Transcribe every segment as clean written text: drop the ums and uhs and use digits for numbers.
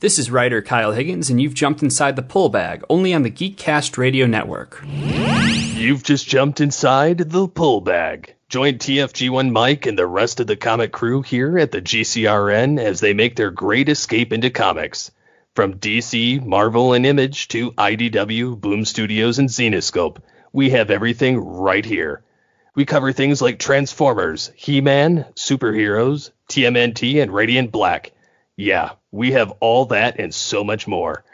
This is writer Kyle Higgins, and you've jumped inside the pull bag, only on the Geekcast Radio Network. You've just jumped inside the pull bag. Join TFG1Mike and the rest of the comic crew here at the GCRN as they make their great escape into comics. From DC, Marvel, and Image to IDW, Boom Studios, and Zenescope, we have everything right here. We cover things like Transformers, He-Man, superheroes, TMNT, and Radiant Black. Yeah, we have all that and so much more.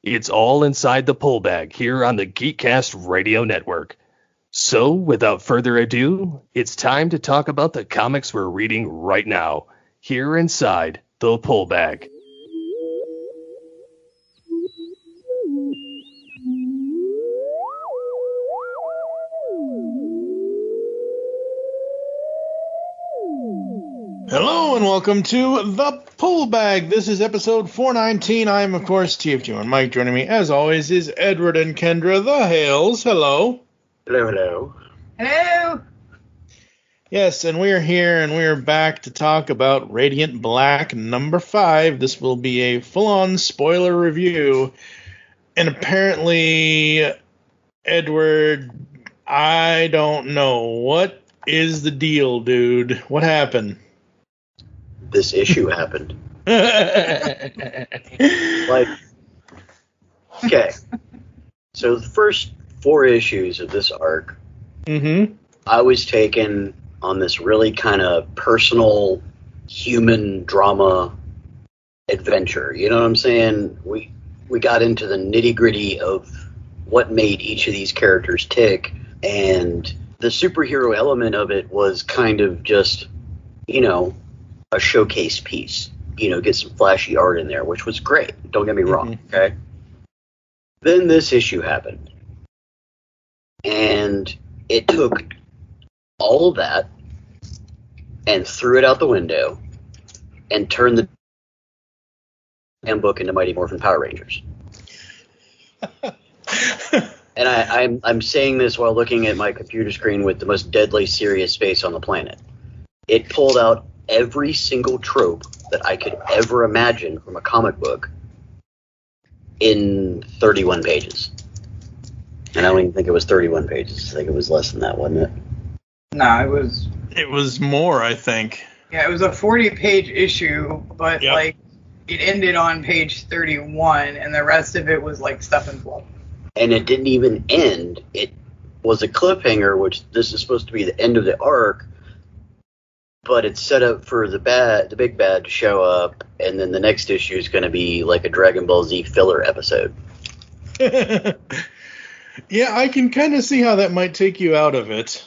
It's all inside the pull bag here on the Geekcast Radio Network. So, without further ado, it's time to talk about the comics we're reading right now, here inside the pull bag. Hello and welcome to The Pull Bag. This is episode 419. I am, of course, TFG1Mike. Joining me, as always, is Edward and Kendra, The Hales. Hello. Hello, hello. Hello. Yes, and we are here and we are back to talk about Radiant Black number 5. This will be a full-on spoiler review. And apparently, Edward, I don't know. What is the deal, dude? What happened? This issue happened. Okay. So the first 4 issues of this arc, I was taken on this really kind of personal human drama adventure. You know what I'm saying? We got into the nitty-gritty of what made each of these characters tick, and the superhero element of it was kind of just, you know, a showcase piece, you know, get some flashy art in there, which was great. Don't get me wrong, okay? Then this issue happened. And it took all of that and threw it out the window and turned the damn book into Mighty Morphin Power Rangers. And I'm saying this while looking at my computer screen with the most deadly serious face on the planet. It pulled out every single trope that I could ever imagine from a comic book in 31 pages. And I don't even think it was 31 pages. I think it was less than that, wasn't it? No, it was... It was more, I think. Yeah, it was a 40-page issue, but, like, it ended on page 31, and the rest of it was, like, stuff and fluff. And it didn't even end. It was a cliffhanger, which this is supposed to be the end of the arc, but it's set up for the big bad to show up, and then the next issue is going to be like a Dragon Ball Z filler episode. Yeah, I can kind of see how that might take you out of it.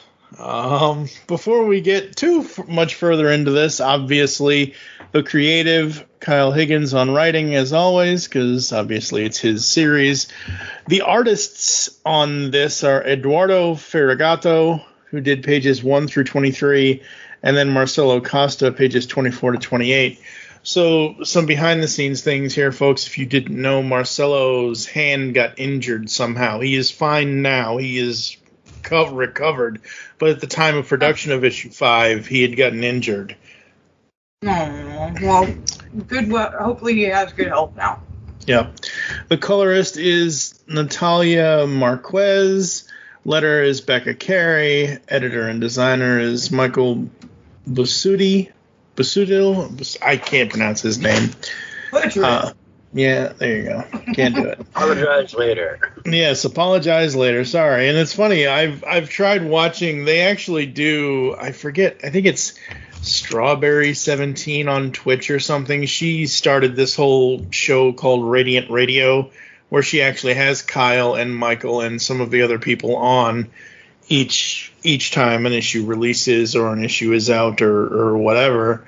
Before we get too much further into this, obviously, the creative, Kyle Higgins on writing, as always, because obviously it's his series. The artists on this are Eduardo Ferragato, who did pages 1 through 23, and then Marcelo Costa, pages 24 to 28. So some behind-the-scenes things here, folks. If you didn't know, Marcelo's hand got injured somehow. He is fine now. He is recovered. But at the time of production of issue 5, he had gotten injured. Oh, well, good. Hopefully he has good health now. Yeah. The colorist is Natalia Marquez. Letter is Becca Carey. Editor and designer is Michael Busudil. I can't pronounce his name. Yeah, there you go. Can't do it. Apologize later. Yes, apologize later. Sorry. And it's funny. I've tried watching. They actually do. I forget. I think it's Strawberry 17 on Twitch or something. She started this whole show called Radiant Radio, where she actually has Kyle and Michael and some of the other people on each time an issue releases or an issue is out or whatever.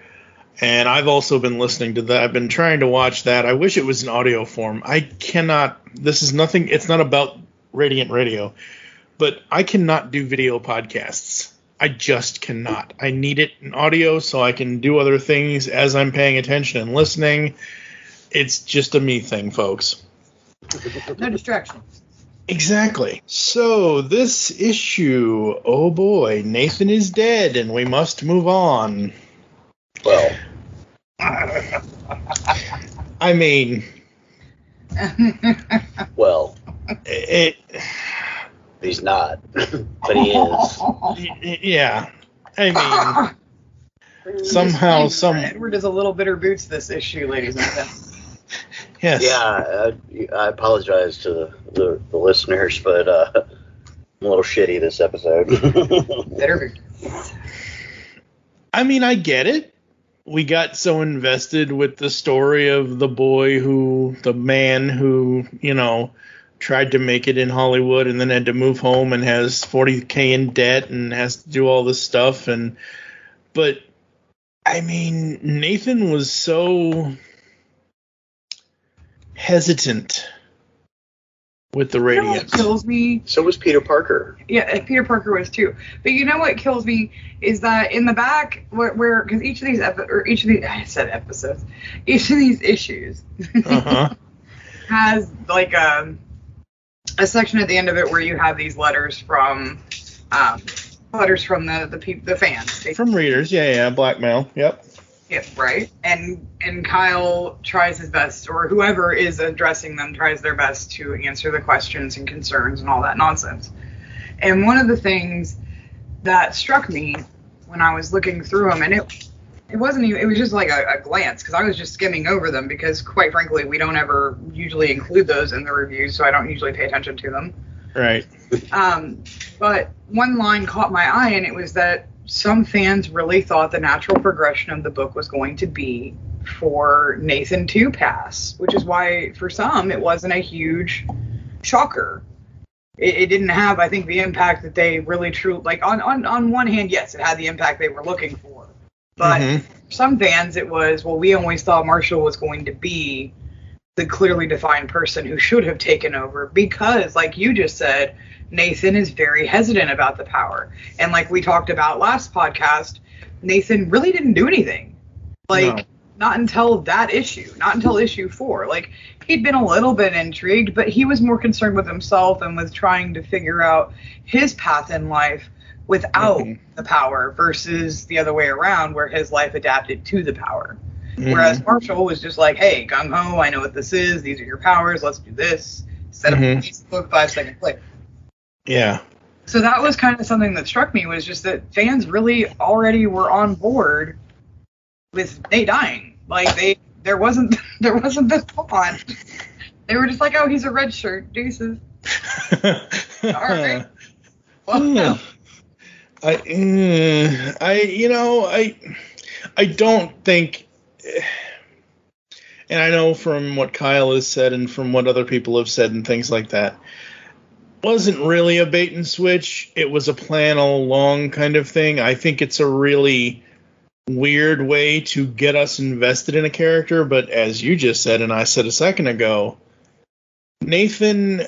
And I've also been listening to that. I've been trying to watch that. I wish it was in audio form. I cannot. This is nothing. It's not about Radiant Radio, but I cannot do video podcasts. I just cannot. I need it in audio so I can do other things as I'm paying attention and listening. It's just a me thing, folks. No distractions. Exactly. So this issue, oh boy, Nathan is dead and we must move on. Well, I mean, Well, he's not, but he is. Yeah. I mean, somehow, Edward is a little bitter boots this issue, ladies and gentlemen. Yes. Yeah, I apologize to the listeners, but I'm a little shitty this episode. Bitter boots. I mean, I get it. We got so invested with the story of the man who, tried to make it in Hollywood and then had to move home and has $40,000 in debt and has to do all this stuff. But I mean, Nathan was so hesitant with the radiance. You know what kills me? So was Peter Parker. Yeah, Peter Parker was too. But you know what kills me is that in the back, where because each of these issues has like a section at the end of it where you have these letters from the fans, from readers. Yeah, blackmail. Yep. Yeah, right. And Kyle tries his best, or whoever is addressing them tries their best to answer the questions and concerns and all that nonsense. And one of the things that struck me when I was looking through them, and it wasn't even, it was just like a glance, because I was just skimming over them, because quite frankly, we don't ever usually include those in the reviews, so I don't usually pay attention to them. Right. But one line caught my eye, and it was that some fans really thought the natural progression of the book was going to be for Nathan to pass, which is why for some it wasn't a huge shocker. It didn't have, I think, the impact that they really truly, like on one hand, yes, it had the impact they were looking for. But for some fans it was, well, we always thought Marshall was going to be the clearly defined person who should have taken over, because, like you just said, Nathan is very hesitant about the power. And like we talked about last podcast, Nathan really didn't do anything. Not until that issue, not until issue 4. Like, he'd been a little bit intrigued, but he was more concerned with himself and with trying to figure out his path in life without the power versus the other way around, where his life adapted to the power. Whereas Marshall was just like, hey, gung-ho, I know what this is. These are your powers. Let's do this. Set up a Facebook 5-second clip. Yeah. So that was kind of something that struck me, was just that fans really already were on board with Nate dying. Like, there wasn't this on. They were just like, oh, he's a red shirt. Deuces. All right. Well, no. I don't think, and I know from what Kyle has said and from what other people have said and things like that, wasn't really a bait and switch. It was a plan all along kind of thing. I think it's a really weird way to get us invested in a character, but as you just said, and I said a second ago, Nathan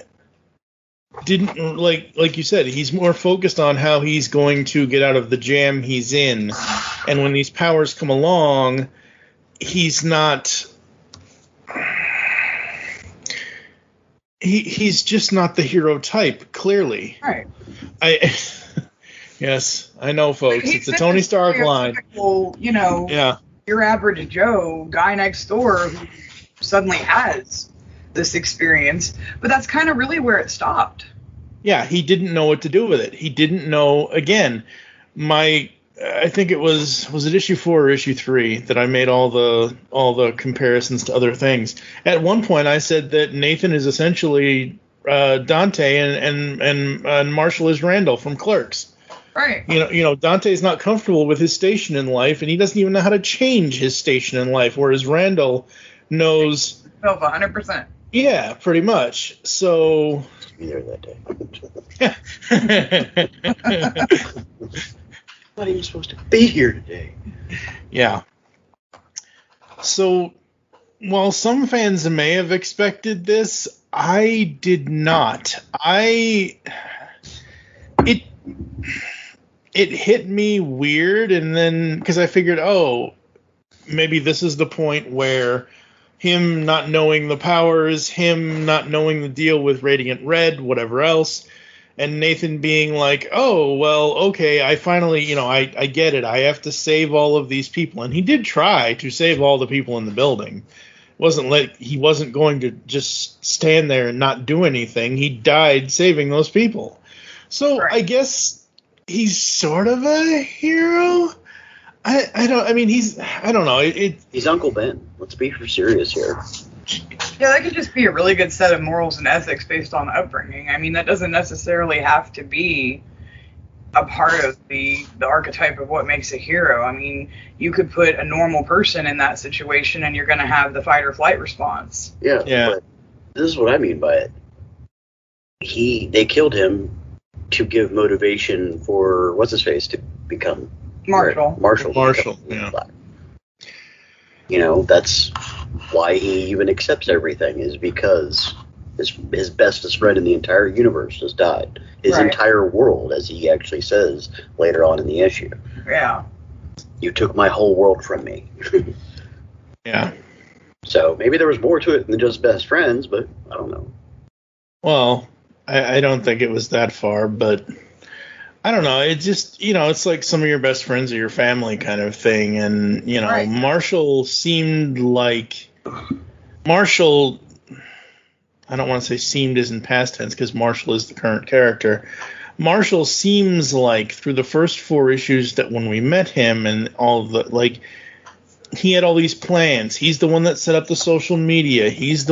didn't, like you said, he's more focused on how he's going to get out of the jam he's in, and when these powers come along, he's not... He's just not the hero type, clearly. Right. Yes, I know, folks. It's a Tony Stark line. Your average Joe, guy next door who suddenly has this experience. But that's kind of really where it stopped. Yeah, he didn't know what to do with it. He didn't know, again, I think it was it issue 4 or issue 3 that I made all the comparisons to other things. At one point, I said that Nathan is essentially Dante and Marshall is Randall from Clerks. Right. Dante's not comfortable with his station in life, and he doesn't even know how to change his station in life, whereas Randall knows 100%. Yeah, pretty much. So. There that day. Not even supposed to be here today. Yeah. So, while some fans may have expected this, I did not. It hit me weird, and then because I figured, maybe this is the point where him not knowing the powers, him not knowing the deal with Radiant Red, whatever else. And Nathan being like, oh, well, okay, I finally, I get it. I have to save all of these people. And he did try to save all the people in the building. he wasn't going to just stand there and not do anything. He died saving those people. So right. I guess he's sort of a hero. I don't know. He's Uncle Ben. Let's be serious here. Yeah, that could just be a really good set of morals and ethics based on upbringing. I mean, that doesn't necessarily have to be a part of the archetype of what makes a hero. I mean, you could put a normal person in that situation and you're going to have the fight or flight response. Yeah. But this is what I mean by it. They killed him to give motivation for what's-his-face to become Marshall. Marshall, yeah. You know, that's why he even accepts everything, is because his bestest friend in the entire universe just died. His entire world, as he actually says later on in the issue. Yeah. You took my whole world from me. Yeah. So maybe there was more to it than just best friends, but I don't know. Well, I don't think it was that far, but I don't know. It just, it's like some of your best friends are your family kind of thing. And, Marshall seemed like Marshall, I don't want to say seemed as in past tense because Marshall is the current character. Marshall seems like through the first 4 issues that when we met him and all the, he had all these plans. He's the one that set up the social media. He's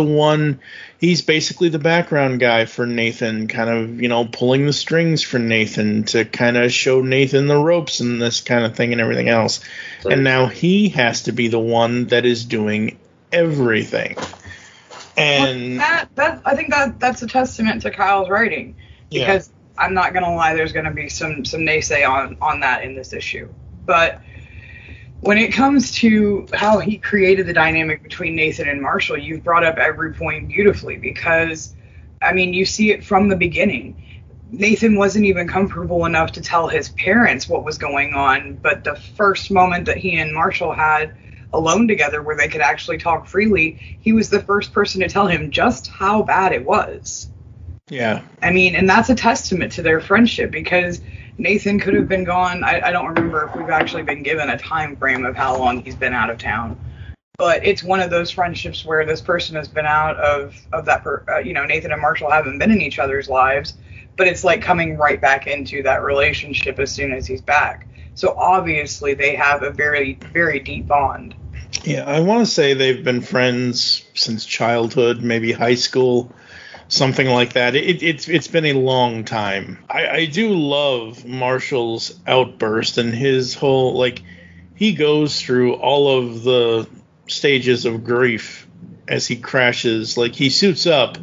basically the background guy for Nathan, kind of, pulling the strings for Nathan to kind of show Nathan the ropes and this kind of thing and everything else. So, and now he has to be the one that is doing everything. And I think that's a testament to Kyle's writing, because I'm not going to lie, there's going to be some naysay on that in this issue. But when it comes to how he created the dynamic between Nathan and Marshall, you've brought up every point beautifully, because, I mean, you see it from the beginning. Nathan wasn't even comfortable enough to tell his parents what was going on, but the first moment that he and Marshall had alone together where they could actually talk freely, he was the first person to tell him just how bad it was. Yeah. I mean, and that's a testament to their friendship, because Nathan could have been gone. I don't remember if we've actually been given a time frame of how long he's been out of town. But it's one of those friendships where this person has been out of that, Nathan and Marshall haven't been in each other's lives, but it's like coming right back into that relationship as soon as he's back. So obviously they have a very, very deep bond. Yeah, I want to say they've been friends since childhood, maybe high school. Something like that. It's been a long time. I do love Marshall's outburst and his whole, he goes through all of the stages of grief as he crashes. He suits up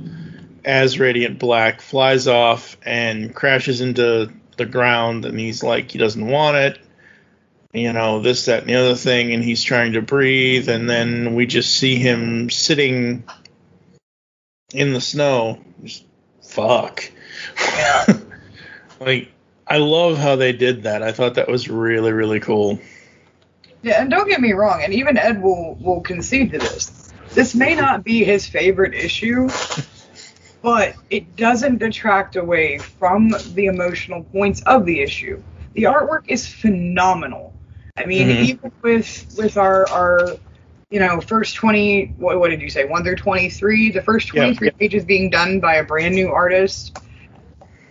as Radiant Black, flies off, and crashes into the ground, and he's like, he doesn't want it. This, that, and the other thing, and he's trying to breathe, and then we just see him sitting in the snow. Just fuck. Yeah. I love how they did that. I thought that was really, really cool. Yeah, and don't get me wrong, and even Ed will concede to this. This may not be his favorite issue, but it doesn't detract away from the emotional points of the issue. The artwork is phenomenal. I mean, even with our first 20, what did you say, 1 through 23? The first 23 pages being done by a brand new artist,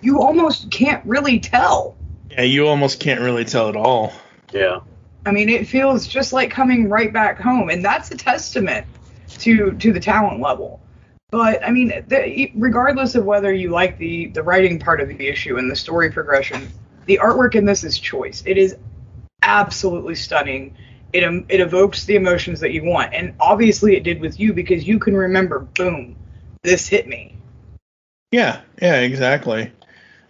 you almost can't really tell. Yeah, you almost can't really tell at all. Yeah. I mean, it feels just like coming right back home, and that's a testament to the talent level. But, I mean, regardless of whether you like the writing part of the issue and the story progression, the artwork in this is choice. It is absolutely stunning. It evokes the emotions that you want. And obviously it did with you, because you can remember, boom, this hit me. Yeah, exactly.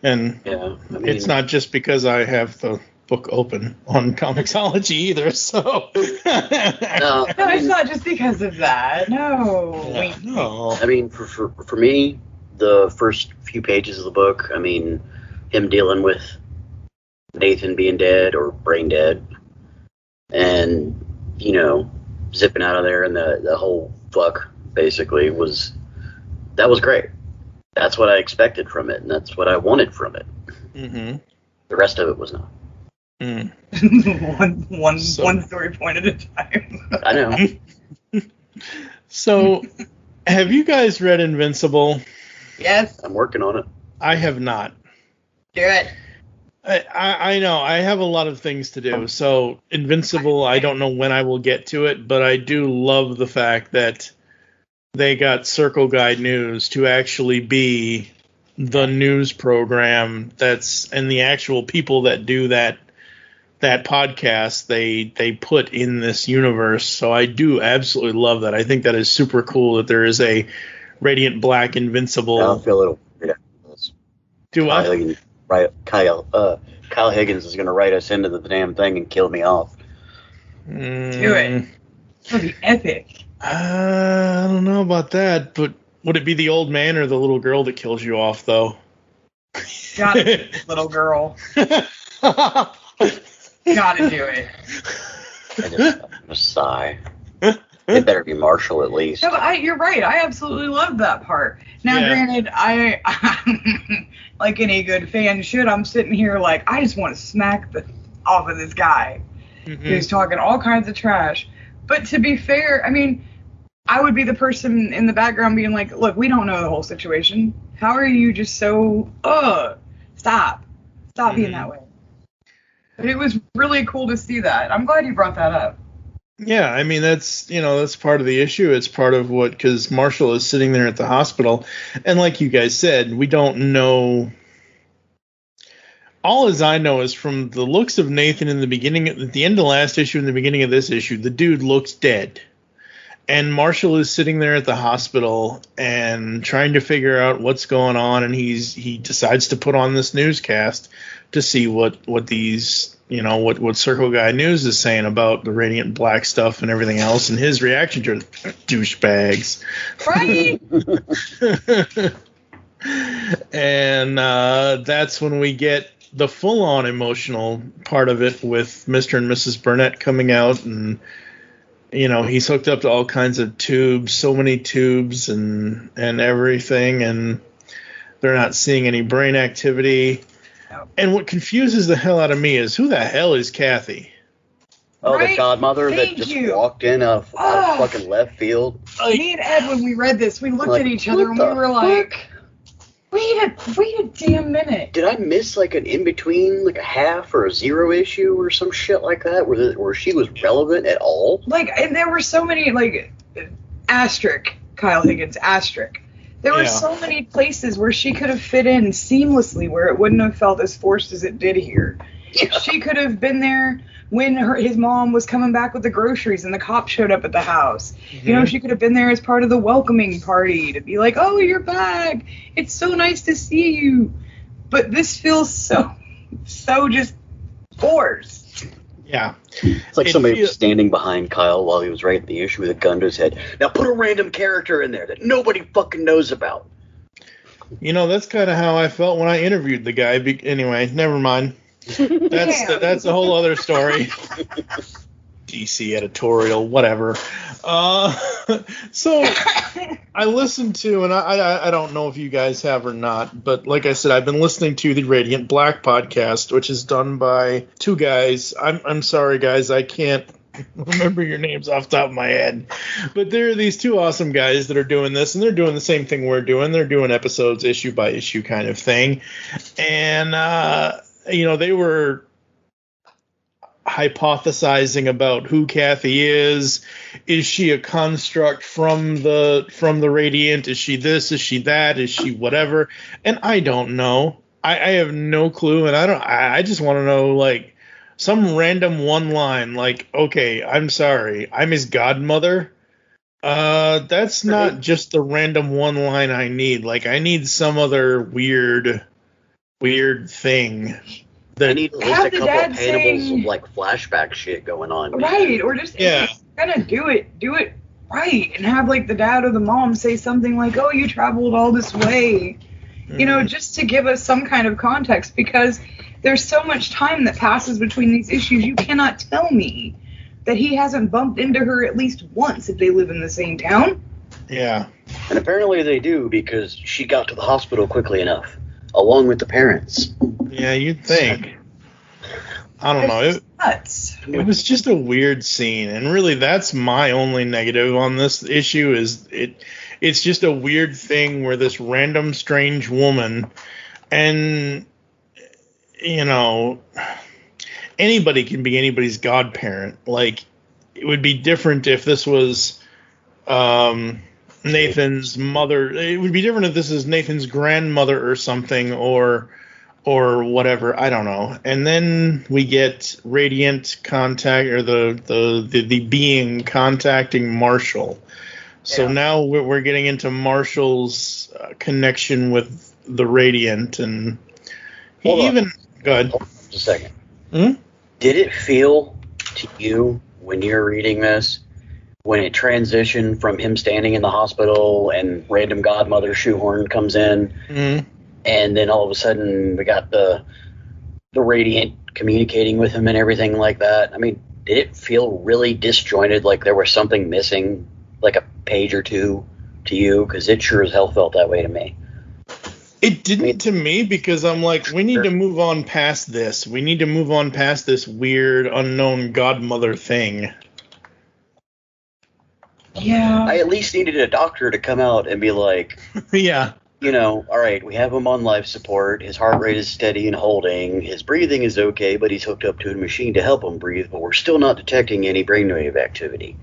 And it's not just because I have the book open on Comixology either, so. No, it's not just because of that. No. Yeah, no. I mean, for me, the first few pages of the book, I mean, him dealing with Nathan being dead or brain dead, and zipping out of there, and the whole fuck basically was great. That's what I expected from it, and that's what I wanted from it. Mm-hmm. The rest of it was not. One story point at a time. I know. So, have you guys read Invincible? Yes. I'm working on it. I have not. Do it. I know. I have a lot of things to do. So, Invincible, I don't know when I will get to it, but I do love the fact that they got Circle Guide News to actually be the news program and the actual people that do that podcast they put in this universe. So I do absolutely love that. I think that is super cool that there is a Radiant Black Invincible. I don't feel a little weird. Do Kyle I? Higgins, Kyle Higgins is going to write us into the damn thing and kill me off. Do it. It'll be epic. I don't know about that, but would it be the old man or the little girl that kills you off, though? Got it, little girl. Gotta do it. I'm a sigh. It better be Marshall at least. No, but you're right. I absolutely love that part. Now, granted, I like any good fan should. I'm sitting here like I just want to smack the off of this guy who's talking all kinds of trash. But to be fair, I mean, I would be the person in the background being like, "Look, we don't know the whole situation. How are you just so stop being that way?" But it was really cool to see that. I'm glad you brought that up. Yeah, I mean, that's part of the issue. It's part of because Marshall is sitting there at the hospital, and like you guys said, we don't know. All as I know is from the looks of Nathan in the beginning, at the end of the last issue and the beginning of this issue, the dude looks dead. And Marshall is sitting there at the hospital and trying to figure out what's going on, and he decides to put on this newscast to see what these what Circle Guy News is saying about the Radiant Black stuff and everything else, and his reaction to douchebags. Right. And that's when we get the full-on emotional part of it with Mr. and Mrs. Burnett coming out, and he's hooked up to all kinds of tubes, so many tubes and everything, and they're not seeing any brain activity. And what confuses the hell out of me is who the hell is Kathy? Oh, right? The godmother Thank that just you. walked in out of fucking left field. Me and Ed, when we read this, we looked Like, at each other and we what were the like, wait a damn minute. Did I miss like an in-between, like a half or a zero issue or some shit like that where she was relevant at all? Like, and there were so many, like, asterisk, Kyle Higgins, asterisk. There were so many places where she could have fit in seamlessly where it wouldn't have felt as forced as it did here. Yeah. She could have been there when his mom was coming back with the groceries and the cop showed up at the house. Mm-hmm. She could have been there as part of the welcoming party to be like, "Oh, you're back. It's so nice to see you." But this feels so just forced. Yeah. It's like somebody was standing behind Kyle while he was writing the issue with a gun to his head. Now put a random character in there that nobody fucking knows about. That's kind of how I felt when I interviewed the guy. Anyway, never mind. That's a whole other story. DC editorial, whatever. So I listened to, and I don't know if you guys have or not, but like I said, I've been listening to the Radiant Black podcast, which is done by two guys. I'm sorry, guys, I can't remember your names off the top of my head, but there are these two awesome guys that are doing this, and they're doing the same thing we're doing. They're doing episodes issue by issue kind of thing, and they were hypothesizing about who Kathy is. Is she a construct from the Radiant? Is she this? Is she that? Is she whatever? And I don't know. I have no clue, and I just want to know, like, some random one line, like, okay, I'm sorry, I'm his godmother. That's not just the random one line I need. Like, I need some other weird thing. I need at least a couple of panels of like flashback shit going on. Right, or just if you're gonna do it right, and have like the dad or the mom say something like, "Oh, you traveled all this way," just to give us some kind of context, because there's so much time that passes between these issues. You cannot tell me that he hasn't bumped into her at least once if they live in the same town. Yeah, and apparently they do, because she got to the hospital quickly enough, along with the parents. Yeah, you'd think. I don't know. Nuts. It was just a weird scene, and really, that's my only negative on this issue. Is it's just a weird thing where this random strange woman, and anybody can be anybody's godparent. Like, it would be different if this was Nathan's mother. It would be different if this is Nathan's grandmother or something, or whatever. I don't know. And then we get Radiant contact, or the being contacting Marshall. So now we're getting into Marshall's connection with the Radiant, and go ahead. Hold on just a second. Hmm? Did it feel to you when you're reading this, when it transitioned from him standing in the hospital and random godmother shoehorn comes in, and then all of a sudden we got the Radiant communicating with him and everything like that? I mean, did it feel really disjointed, like there was something missing, like a page or two to you? Because it sure as hell felt that way to me. It didn't to me, because I'm like, we need to move on past this. We need to move on past this weird, unknown godmother thing. Yeah. I at least needed a doctor to come out and be like, Yeah. all right, we have him on life support. His heart rate is steady and holding. His breathing is okay, but he's hooked up to a machine to help him breathe, but we're still not detecting any brainwave activity.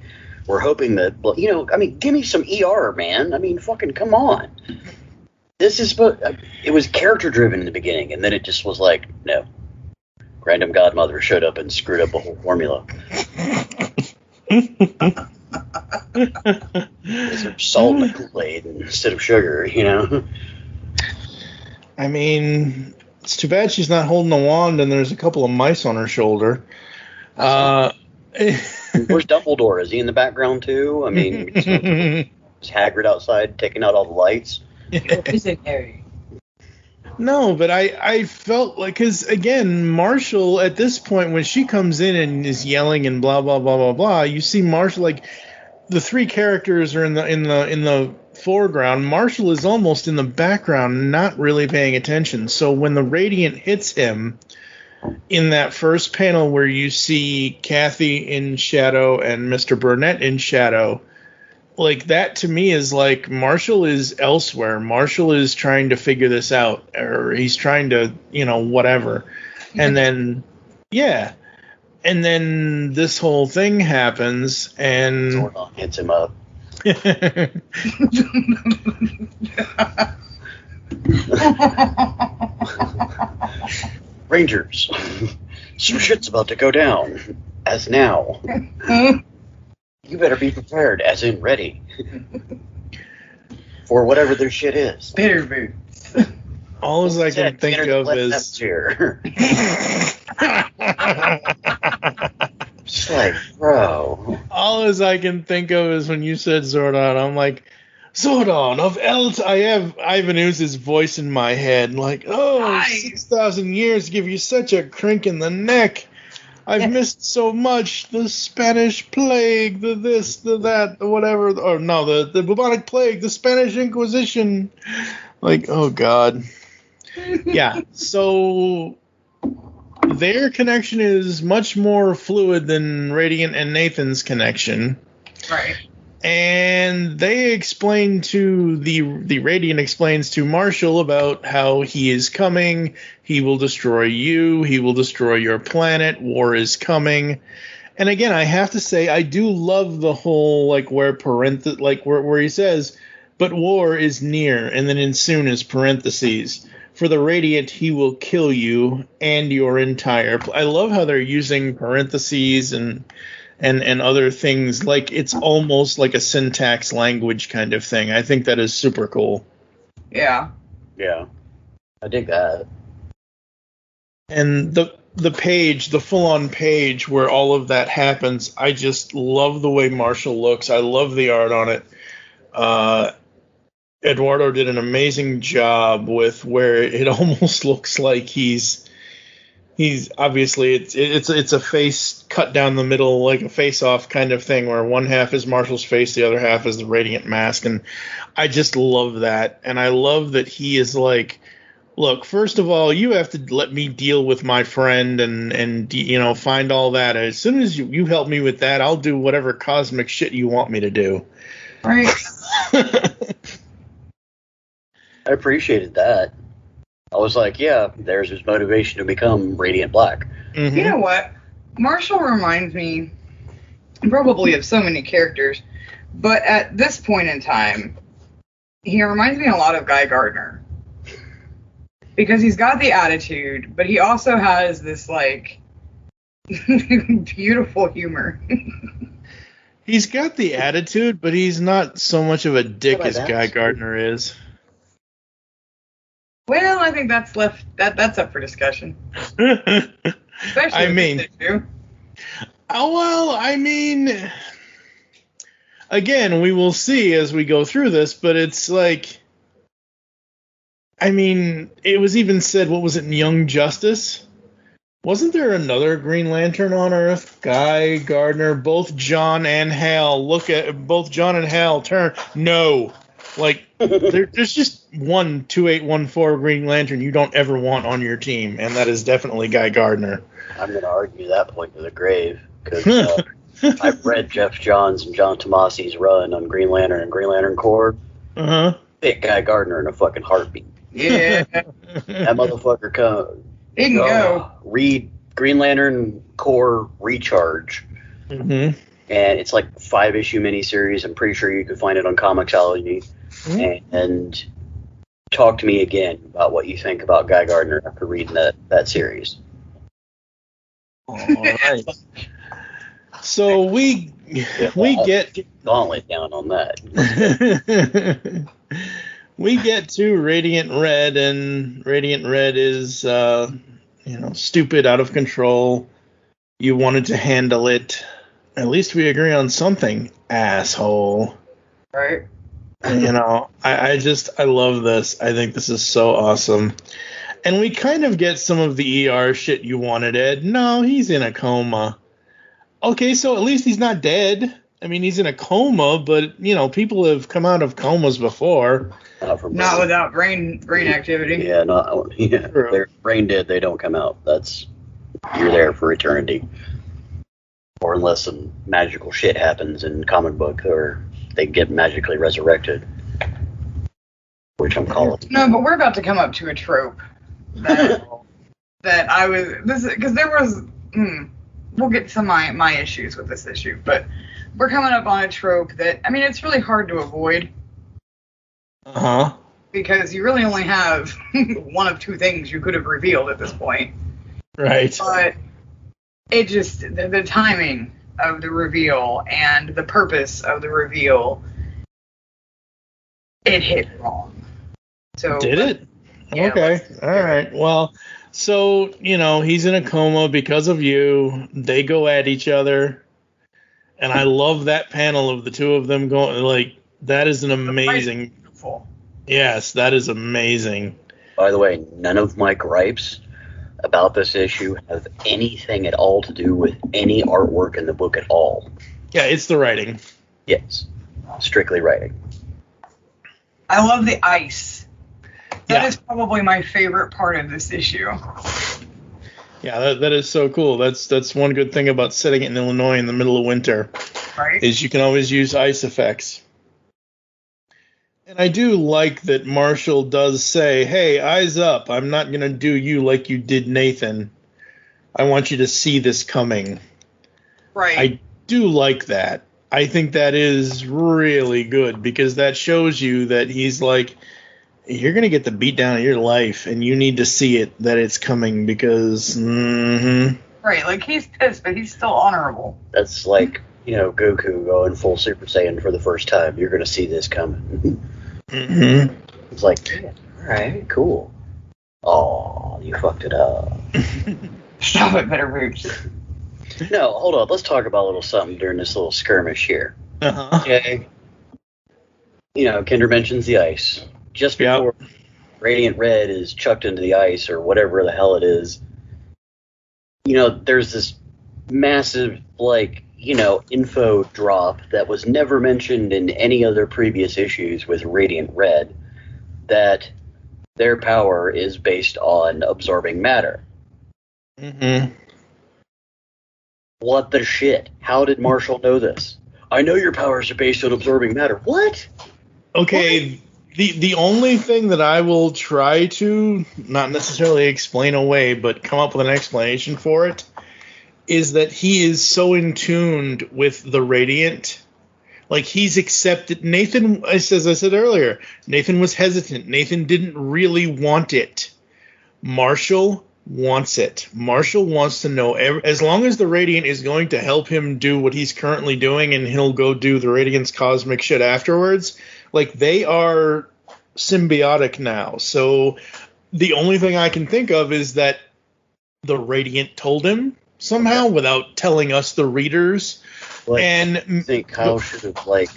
We're hoping that, give me some ER, man. I mean, fucking come on. It was character driven in the beginning, and then it just was like, no. Random godmother showed up and screwed up the whole formula. There's salt in the Kool-Aid instead of sugar, I mean, it's too bad she's not holding a wand and there's a couple of mice on her shoulder. Where's Dumbledore? Is he in the background too? I mean, is Hagrid outside taking out all the lights? Visionary. No, but I felt like, because again, Marshall at this point, when she comes in and is yelling and blah blah blah blah blah, you see Marshall, like, the three characters are in the foreground. Marshall is almost in the background, not really paying attention. So when the Radiant hits him in that first panel where you see Kathy in shadow and Mr. Burnett in shadow, like, that to me is like Marshall is elsewhere. Marshall is trying to figure this out, or he's trying to, whatever. And then, and then this whole thing happens, and Zordon hits him up. Rangers, some shit's about to go down. As now. You better be prepared, as in ready. For whatever their shit is. Bitter boots. All as I can think of is... Just like, bro. All as I can think of is when you said Zordon, I'm like, Zordon of I have Ivan Ooze's voice in my head. Like, nice. 6,000 years give you such a crink in the neck. I've missed so much. The Spanish plague, the this, the that, the whatever. Or no, the bubonic plague, the Spanish Inquisition. Like, oh, God. Yeah, so their connection is much more fluid than Radiant and Nathan's connection. Right. And they explain to the Radiant explains to Marshall about how he is coming. He will destroy you. He will destroy your planet. War is coming. And again, I have to say, I do love the whole, like, where he says, but war is near, and then in soon is parentheses. For the Radiant, he will kill you and your entire. I love how they're using parentheses and other things, like it's almost like a syntax language kind of thing. I think that is super cool. Yeah. Yeah. I dig that. And the page, the full-on page where all of that happens, I just love the way Marshall looks. I love the art on it. Eduardo did an amazing job with where it almost looks like he's obviously it's a face cut down the middle, like a face-off kind of thing, where one half is Marshall's face, the other half is the Radiant mask, and I just love that. And I love that he is like Look, first of all, you have to let me deal with my friend and find all that. As soon as you help me with that, I'll do whatever cosmic shit you want me to do. Right. I appreciated that. I was like, yeah, there's his motivation to become Radiant Black. Mm-hmm. You know what? Marshall reminds me probably of so many characters, but at this point in time, he reminds me a lot of Guy Gardner. Because he's got the attitude, but he also has this, like, beautiful humor. He's got the attitude, but he's not so much of a dick as Guy Gardner is. Well, I think that's up for discussion. Especially this issue. Again, we will see as we go through this, but it's like, it was even said, what was it, in Young Justice? Wasn't there another Green Lantern on Earth? Guy Gardner, both John and Hal. Look at both John and Hal turn. No. Like, there's just one 2814 Green Lantern you don't ever want on your team, and that is definitely Guy Gardner. I'm going to argue that point to the grave, because I've read Jeff Johns and John Tomasi's run on Green Lantern and Green Lantern Corps. Uh-huh. Pick Guy Gardner in a fucking heartbeat. Yeah. That motherfucker He can go. Read Green Lantern Corps Recharge. Mm-hmm. And it's like 5-issue miniseries. I'm pretty sure you can find it on Comixology. Mm-hmm. And talk to me again about what you think about Guy Gardner after reading that series. All right. So we get gauntlet down on that. We get to Radiant Red, and Radiant Red is stupid, out of control. You wanted to handle it. At least we agree on something, asshole. Right. I love this. I think this is so awesome. And we kind of get some of the ER shit you wanted, Ed. No, he's in a coma. Okay, so at least he's not dead. He's in a coma, but, people have come out of comas before. Not without brain activity. Yeah, they're brain dead, they don't come out. You're there for eternity. Or unless some magical shit happens in comic book, or they get magically resurrected. Which I'm calling. No, but we're about to come up to a trope that I was... Because there was... we'll get to my issues with this issue, but we're coming up on a trope that, it's really hard to avoid. Uh-huh. Because you really only have one of two things you could have revealed at this point. Right. But it just, the timing of the reveal and the purpose of the reveal, it hit wrong. So did it? Yeah, okay. All right. Well, so, he's in a coma because of you. They go at each other. And I love that panel of the two of them going, like, that is an amazing... Yes, that is amazing. By the way, none of my gripes about this issue have anything at all to do with any artwork in the book at all. Yeah, it's the writing. Yes, strictly writing. I love the ice. That is probably my favorite part of this issue. Yeah, that is so cool. That's one good thing about setting it in Illinois in the middle of winter. Right. Is you can always use ice effects. And I do like that Marshall does say, hey, eyes up. I'm not going to do you like you did Nathan. I want you to see this coming. Right. I do like that. I think that is really good because that shows you that he's like, you're going to get the beat down of your life and you need to see it, that it's coming because... Right, like he's pissed, but he's still honorable. That's like, Goku going full Super Saiyan for the first time. You're going to see this coming. Mm-hmm. It's like, yeah, all right, cool. Oh, you fucked it up. Stop it, Better Boots. No, hold on. Let's talk about a little something during this little skirmish here. Uh-huh. Okay. Kendra mentions the ice. Just before Radiant Red is chucked into the ice or whatever the hell it is, there's this massive, info drop that was never mentioned in any other previous issues with Radiant Red that their power is based on absorbing matter. Mm-hmm. What the shit? How did Marshall know this? I know your powers are based on absorbing matter. What? Okay, what? The only thing that I will try to, not necessarily explain away, but come up with an explanation for it, is that he is so in tuned with the Radiant. Like, he's accepted. Nathan, as I said earlier, Nathan was hesitant. Nathan didn't really want it. Marshall wants it. Marshall wants to know, as long as the Radiant is going to help him do what he's currently doing, and he'll go do the Radiant's cosmic shit afterwards, like, they are symbiotic now. So the only thing I can think of is that the Radiant told him somehow without telling us, the readers. Like, and I think Kyle should have, like,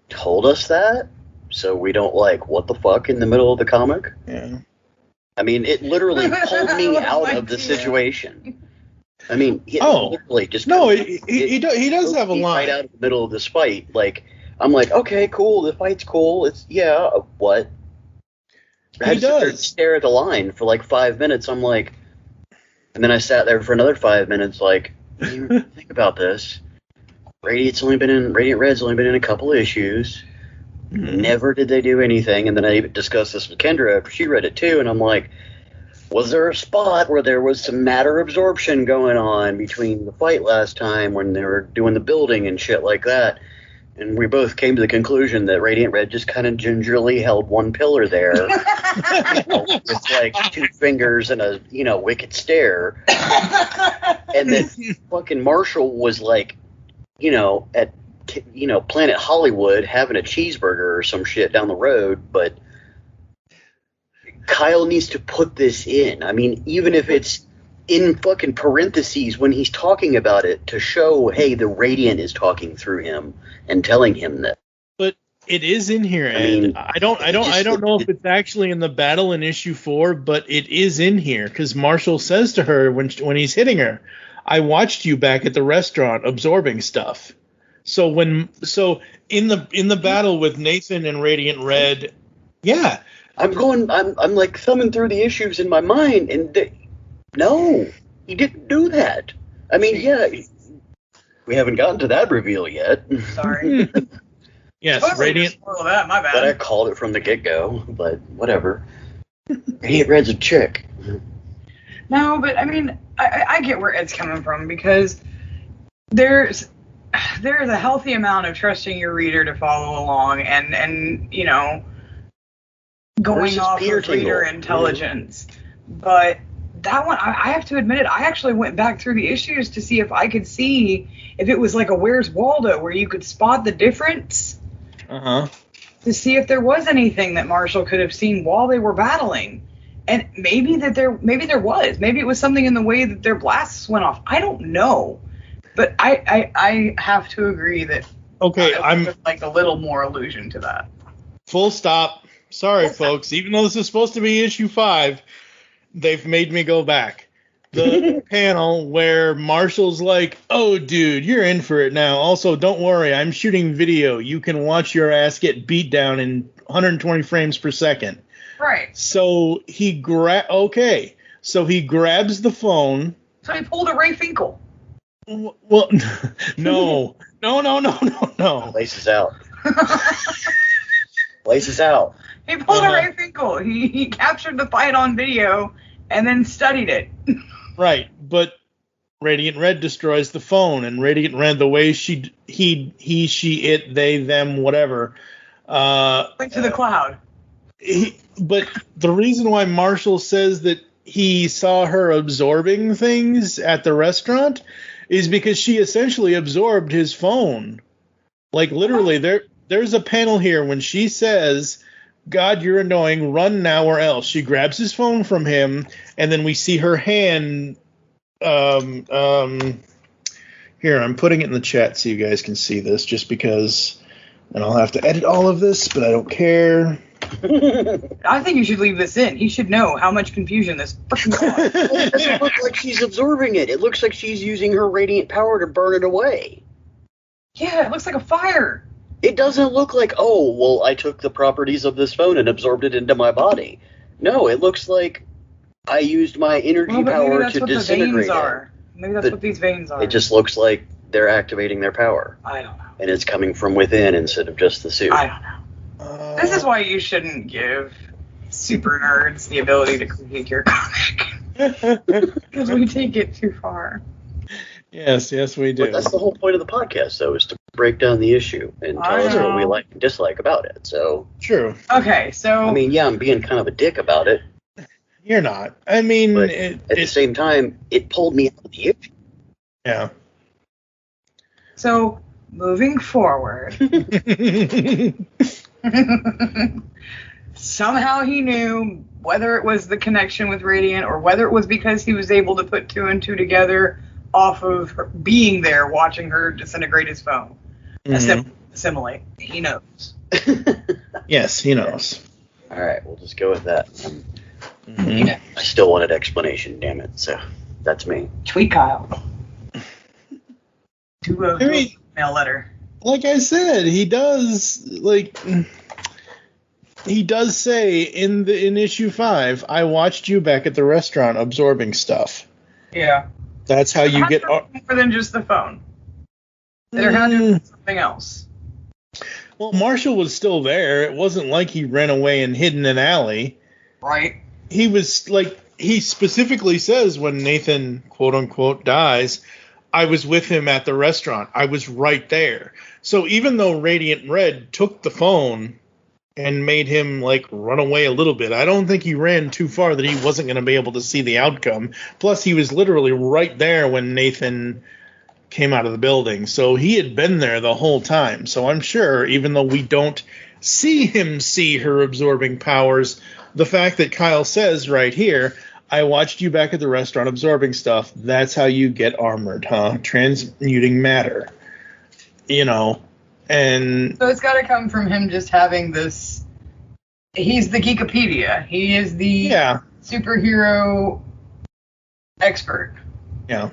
told us that, so we don't, like, what the fuck in the middle of the comic? Yeah. I mean, it literally pulled me out of the situation. I mean, it literally just... No, he does have a line. Right out of the middle of this fight. Like, I'm like, okay, cool, the fight's cool. It's, yeah, what? He does. Stare at the line for, like, 5 minutes. I'm like... And then I sat there for another 5 minutes, like, you think about this. Radiant Red's only been in a couple issues. Never did they do anything. And then I even discussed this with Kendra after she read it too, and I'm like, was there a spot where there was some matter absorption going on between the fight last time when they were doing the building and shit like that? And we both came to the conclusion that Radiant Red just kind of gingerly held one pillar there, with like 2 fingers and a, wicked stare. And then fucking Marshall was like, at, Planet Hollywood having a cheeseburger or some shit down the road. But Kyle needs to put this in. I mean, even if it's in fucking parentheses when he's talking about it, to show, hey, the Radiant is talking through him and telling him that. But it is in here, Ed. I don't know if it's actually in the battle in issue 4, but it is in here because Marshall says to her when he's hitting her, "I watched you back at the restaurant absorbing stuff." So in the battle with Nathan and Radiant Red, yeah, I'm like thumbing through the issues in my mind, and no, he didn't do that. I mean, yeah, we haven't gotten to that reveal yet. Sorry. Yes, totally Radiant. Spoil that, my bad. But I called it from the get-go. But whatever. Radiant Red's a chick. No, but I mean, I get where Ed's coming from, because there's a healthy amount of trusting your reader to follow along and going off of reader intelligence. But that one, I have to admit it, I actually went back through the issues to see if I could see if it was like a Where's Waldo, where you could spot the difference. Uh-huh. To see if there was anything that Marshall could have seen while they were battling. And maybe there was. Maybe it was something in the way that their blasts went off. I don't know. But I have to agree that I'm like a little more allusion to that. Full stop. Sorry, folks. Even though this is supposed to be issue 5, they've made me go back. The panel where Marshall's like, "Oh, dude, you're in for it now. Also, don't worry, I'm shooting video. You can watch your ass get beat down in 120 frames per second." Right. So he grabs the phone. So he pulled a Ray Finkel. Well, no. Laces out. Laces out. He pulled a Ray Finkel. He captured the fight on video and then studied it. Right, but Radiant Red destroys the phone, and Radiant Red, the way he, it, they, them, whatever. Went to the cloud. But the reason why Marshall says that he saw her absorbing things at the restaurant is because she essentially absorbed his phone. Like, literally, there's a panel here when she says, "God, you're annoying, run now or else." She grabs his phone from him, and then we see her hand. Here, I'm putting it in the chat so you guys can see this, just because, and I'll have to edit all of this, but I don't care. I think you should leave this in. He should know how much confusion this fucking caused. It doesn't look like she's absorbing it. It looks like she's using her radiant power to burn it away. Yeah, it looks like a fire. It doesn't look like, oh, well, I took the properties of this phone and absorbed it into my body. No, it looks like I used my energy power to disintegrate it. Maybe that's what these veins are. It just looks like they're activating their power. I don't know. And it's coming from within instead of just the suit. I don't know. This is why you shouldn't give super nerds the ability to critique your comic. Because we take it too far. Yes, we do. But that's the whole point of the podcast, though, is to break down the issue and tell us what we like and dislike about it. So true. Okay, so I mean, yeah, I'm being kind of a dick about it. You're not. I mean, but at the same time, it pulled me out of the issue. Yeah. So moving forward, somehow he knew, whether it was the connection with Radiant or whether it was because he was able to put 2 and 2 together off of her being there watching her disintegrate his phone. Simile. He knows. Yes, he knows. All right, we'll just go with that. I still wanted explanation, damn it. So that's me. Tweet Kyle. To a mail letter. Like I said, he does say in issue 5, I watched you back at the restaurant absorbing stuff. Yeah. That's how you get more than just the phone. There had to be something else. Well, Marshall was still there. It wasn't like he ran away and hid in an alley. Right. He was he specifically says when Nathan, quote unquote, dies, I was with him at the restaurant. I was right there. So even though Radiant Red took the phone and made him run away a little bit, I don't think he ran too far that he wasn't going to be able to see the outcome. Plus, he was literally right there when Nathan came out of the building. So he had been there the whole time. So I'm sure, even though we don't see him see her absorbing powers, the fact that Kyle says right here, I watched you back at the restaurant absorbing stuff, that's how you get armored, huh? Transmuting matter. And so it's got to come from him just having this. He's the Geekopedia. He is the superhero expert. Yeah.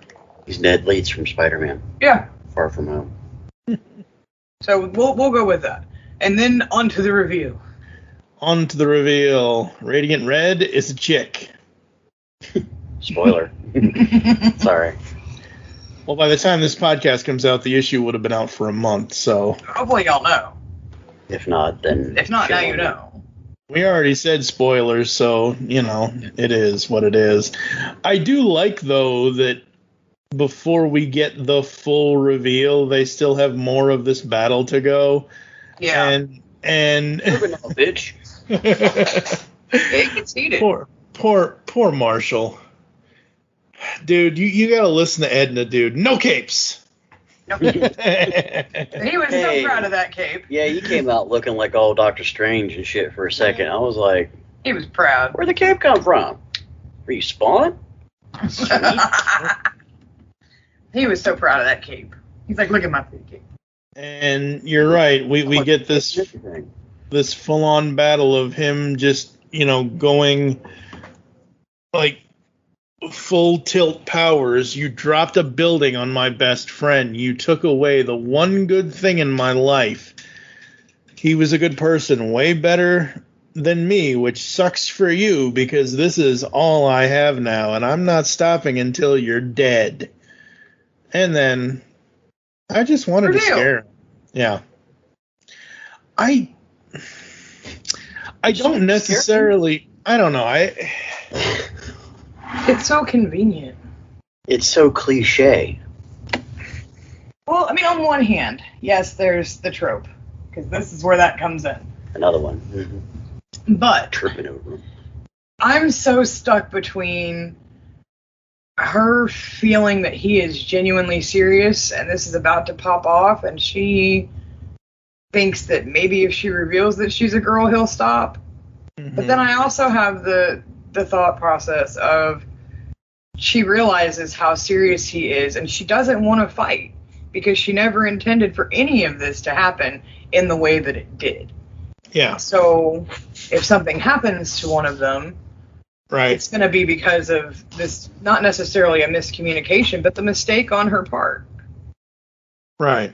He's Ned Leeds from Spider-Man. Yeah. Far From Home. So we'll go with that. And then on to the review. On to the reveal. Radiant Red is a chick. Spoiler. Sorry. Well, by the time this podcast comes out, the issue would have been out for a month, so... Hopefully y'all know. If not, then... If not, now you know. We already said spoilers, so, it is what it is. I do like, though, that before we get the full reveal, they still have more of this battle to go. Yeah. And bitch. It gets heated. Poor Marshall. Dude, you gotta listen to Edna, dude. No capes. No capes. He was so proud of that cape. Yeah, he came out looking like all Doctor Strange and shit for a second. I was like, he was proud. Where'd the cape come from? Were you Spawn? He was so proud of that cape. He's like, look at my pretty cape. And you're right. We get this full-on battle of him just, going full tilt powers. You dropped a building on my best friend. You took away the one good thing in my life. He was a good person, way better than me, which sucks for you because this is all I have now, and I'm not stopping until you're dead. And then I just wanted to scare him. Yeah. I don't necessarily, I don't know. It's so convenient. It's so cliche. Well, I mean, on one hand, yes, there's the trope, because this is where that comes in. Another one. Mm-hmm. But tripping over. I'm so stuck between her feeling that he is genuinely serious and this is about to pop off, and she thinks that maybe if she reveals that she's a girl, he'll stop. Mm-hmm. But then I also have the thought process of she realizes how serious he is, and she doesn't want to fight because she never intended for any of this to happen in the way that it did. Yeah. So if something happens to one of them, right, it's going to be because of this, not necessarily a miscommunication, but the mistake on her part. Right.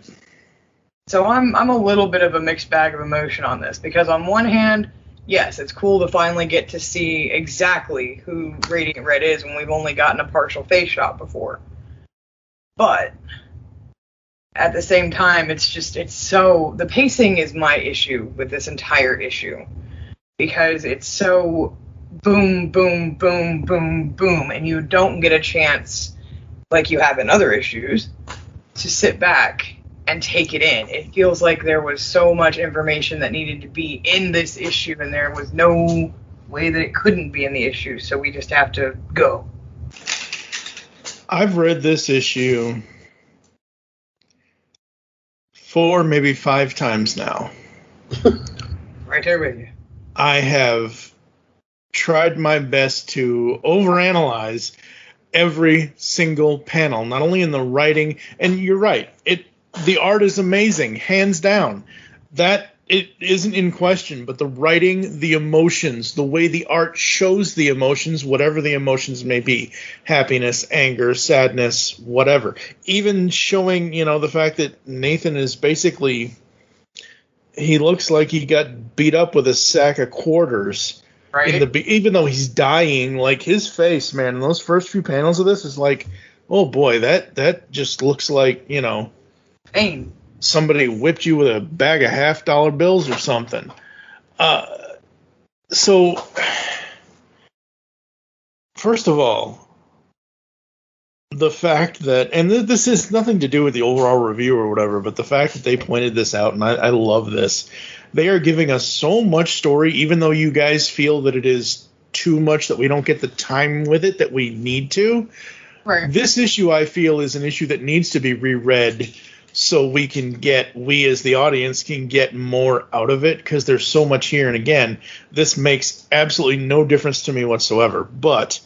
So I'm a little bit of a mixed bag of emotion on this, because on one hand, yes, it's cool to finally get to see exactly who Radiant Red is when we've only gotten a partial face shot before. But at the same time, the pacing is my issue with this entire issue, because it's so boom, boom, boom, boom, boom, and you don't get a chance, like you have in other issues, to sit back and take it in. It feels like there was so much information that needed to be in this issue, and there was no way that it couldn't be in the issue, so we just have to go. I've read this issue 4, maybe 5 times now. Right there with you. I have tried my best to overanalyze every single panel, not only in the writing, and you're right, the art is amazing, hands down. That it isn't in question, but the writing, the emotions, the way the art shows the emotions, whatever the emotions may be, happiness, anger, sadness, whatever. Even showing, the fact that Nathan is basically, he looks like he got beat up with a sack of quarters. Right. Even though he's dying, like his face, man, in those first few panels of this is like, oh boy, that just looks like, pain. Somebody whipped you with a bag of $50 bills or something. So, first of all, the fact that, and this has nothing to do with the overall review or whatever, but the fact that they pointed this out, and I love this, they are giving us so much story, even though you guys feel that it is too much, that we don't get the time with it that we need to. Right. This issue, I feel, is an issue that needs to be reread, so we as the audience can get more out of it, because there's so much here. And again, this makes absolutely no difference to me whatsoever. But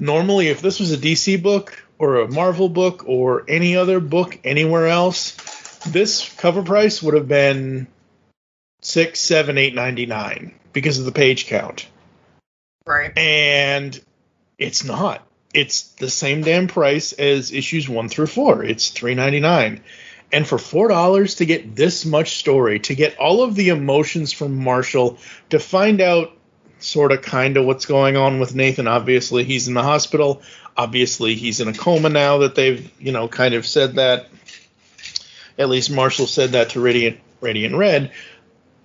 normally, if this was a DC book or a Marvel book or any other book anywhere else, this cover price would have been $6, $7, $8.99 because of the page count. Right. And it's not. It's the same damn price as issues 1 through 4. It's $3.99. And for $4 to get this much story, to get all of the emotions from Marshall, to find out sort of kind of what's going on with Nathan. Obviously, he's in the hospital. Obviously, he's in a coma now that they've, kind of said that. At least Marshall said that to Radiant Red.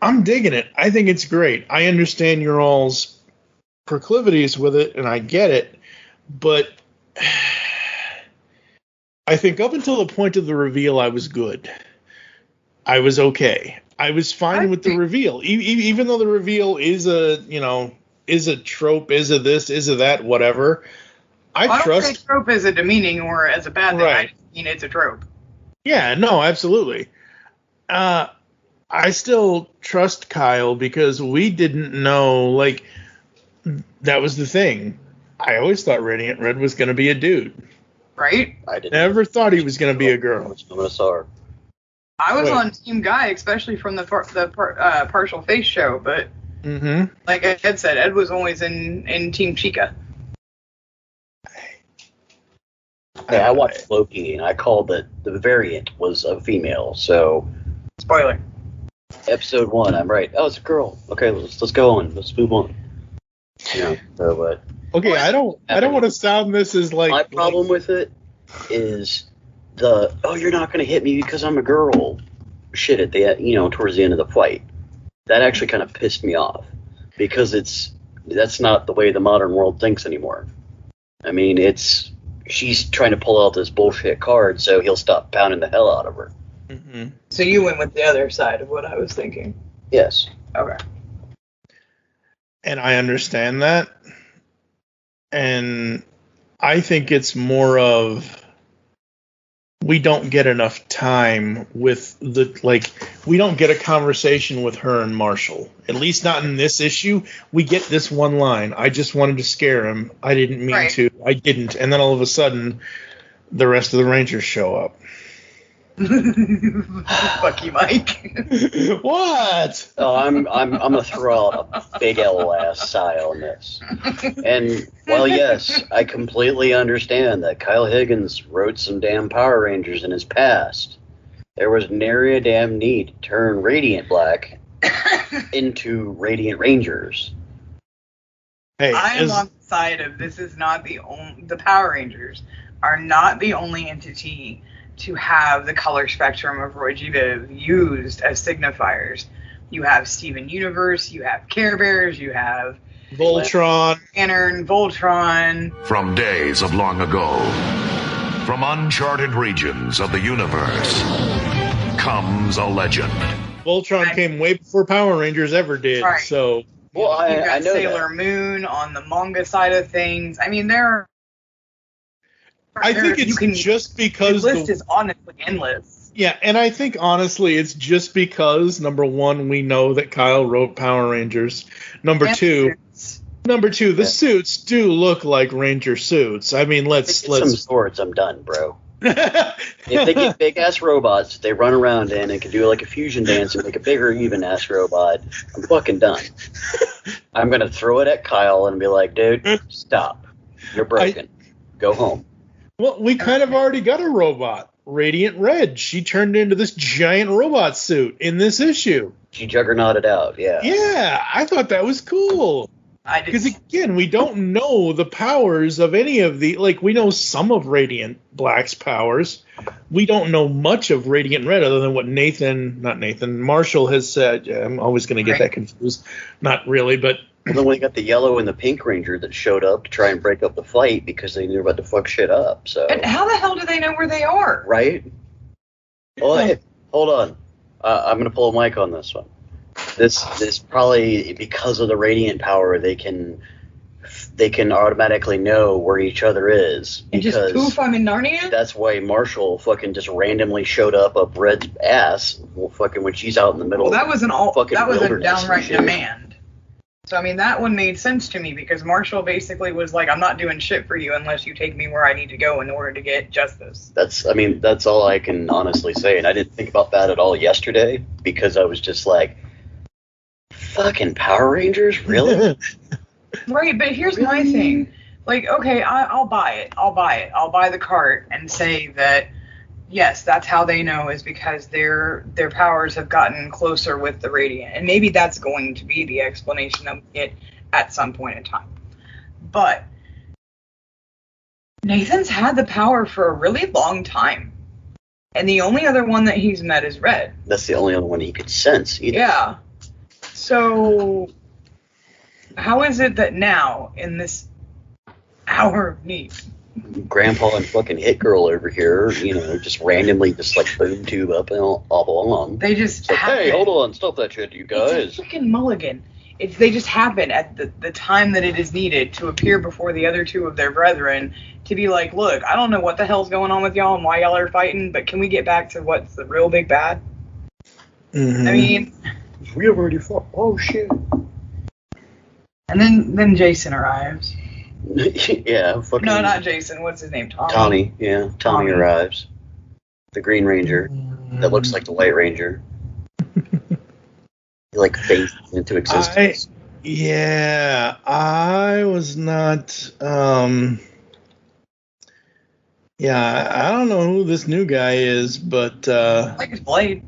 I'm digging it. I think it's great. I understand your all's proclivities with it, and I get it. But I think up until the point of the reveal, I was good. I was okay. I was fine with the reveal, even though the reveal is a trope, is a this, is a that, whatever. I trust. Don't say trope as a demeaning or as a bad thing. Right. I mean, it's a trope. Yeah, no, absolutely. I still trust Kyle, because we didn't know, like, that was the thing. I always thought Radiant Red was going to be a dude. Right? I didn't. Never thought he was going to be a girl. I was on Team Guy, especially from the partial face show, but like Ed said, Ed was always in Team Chica. Hey, I watched Loki, and I called that the variant was a female, so... Spoiler. Episode 1, I'm right. Oh, it's a girl. Okay, let's go on. Let's move on. But... Okay, I don't want to sound this as like... My problem with it is you're not going to hit me because I'm a girl shit at the, towards the end of the fight. That actually kind of pissed me off, because that's not the way the modern world thinks anymore. I mean, she's trying to pull out this bullshit card so he'll stop pounding the hell out of her. Mm-hmm. So you went with the other side of what I was thinking. Yes. Okay. And I understand that. And I think it's more of, we don't get enough time with we don't get a conversation with her and Marshall. At least not in this issue. We get this one line. I just wanted to scare him. I didn't mean to. I didn't. And then all of a sudden, the rest of the Rangers show up. Fuck you, Mike. What? Oh, I'm gonna throw out a big L ass sigh on this. And well, yes, I completely understand that Kyle Higgins wrote some damn Power Rangers in his past, there was nary a damn need to turn Radiant Black into Radiant Rangers. Hey, I am on the side of this is not the Power Rangers are not the only entity to have the color spectrum of Roy G. Biv used as signifiers. You have Steven Universe, you have Care Bears, you have Voltron, Lantern, Voltron. From days of long ago, from uncharted regions of the universe, comes a legend. Voltron came way before Power Rangers ever did. Right. So, well, I know Sailor that. Moon on the manga side of things. I mean, I think it's just because the list is honestly endless. Yeah, and I think honestly it's just because number one, we know that Kyle wrote Power Rangers. Number two, the suits do look like Ranger suits. I mean, let's some swords. I'm done, bro. If they get big ass robots, they run around in and can do like a fusion dance and make a bigger even ass robot. I'm fucking done. I'm gonna throw it at Kyle and be like, dude, stop. You're broken. Go home. Well, we kind of already got a robot, Radiant Red. She turned into this giant robot suit in this issue. She juggernauted out, yeah. Yeah, I thought that was cool. Because, again, we don't know the powers of any of the... Like, we know some of Radiant Black's powers. We don't know much of Radiant Red other than what Marshall has said. Yeah, I'm always going to get that confused. Not really, but... And then we got the yellow and the pink ranger that showed up to try and break up the fight because they knew about to fuck shit up. So. And how the hell do they know where they are? Right? Well, hey, hold on. I'm going to pull a mic on this one. This probably because of the radiant power, they can automatically know where each other is. And just poof, I'm in Narnia? That's why Marshall fucking just randomly showed up Red's ass fucking when she's out in the middle. Well, that was a downright shit. Demand. So, I mean, that one made sense to me because Marshall basically was like, I'm not doing shit for you unless you take me where I need to go in order to get justice. That's all I can honestly say. And I didn't think about that at all yesterday because I was just like, fucking Power Rangers? Really? Right, but here's my thing. Like, okay, I'll buy it. I'll buy the cart and say that, yes, that's how they know is because their powers have gotten closer with the Radiant. And maybe that's going to be the explanation that we get at some point in time. But Nathan's had the power for a really long time. And the only other one that he's met is Red. That's the only other one he could sense either. Yeah. So how is it that now, in this hour of need, Grandpa and fucking Hit Girl over here, just randomly just like boom tube up and all along. They just like, hey, hold on, stop that shit, you guys. It's a freaking mulligan. They just happen at the time that it is needed to appear before the other two of their brethren to be like, look, I don't know what the hell's going on with y'all and why y'all are fighting, but can we get back to what's the real big bad? Mm-hmm. I mean, we have already fought. Oh shit. And then Jason arrives. Yeah, fucking. No, not Jason. What's his name? Tommy. Yeah, Tommy arrives. The Green Ranger that looks like the White Ranger. He like fades into existence. I was not. I don't know who this new guy is, but. I like his blade.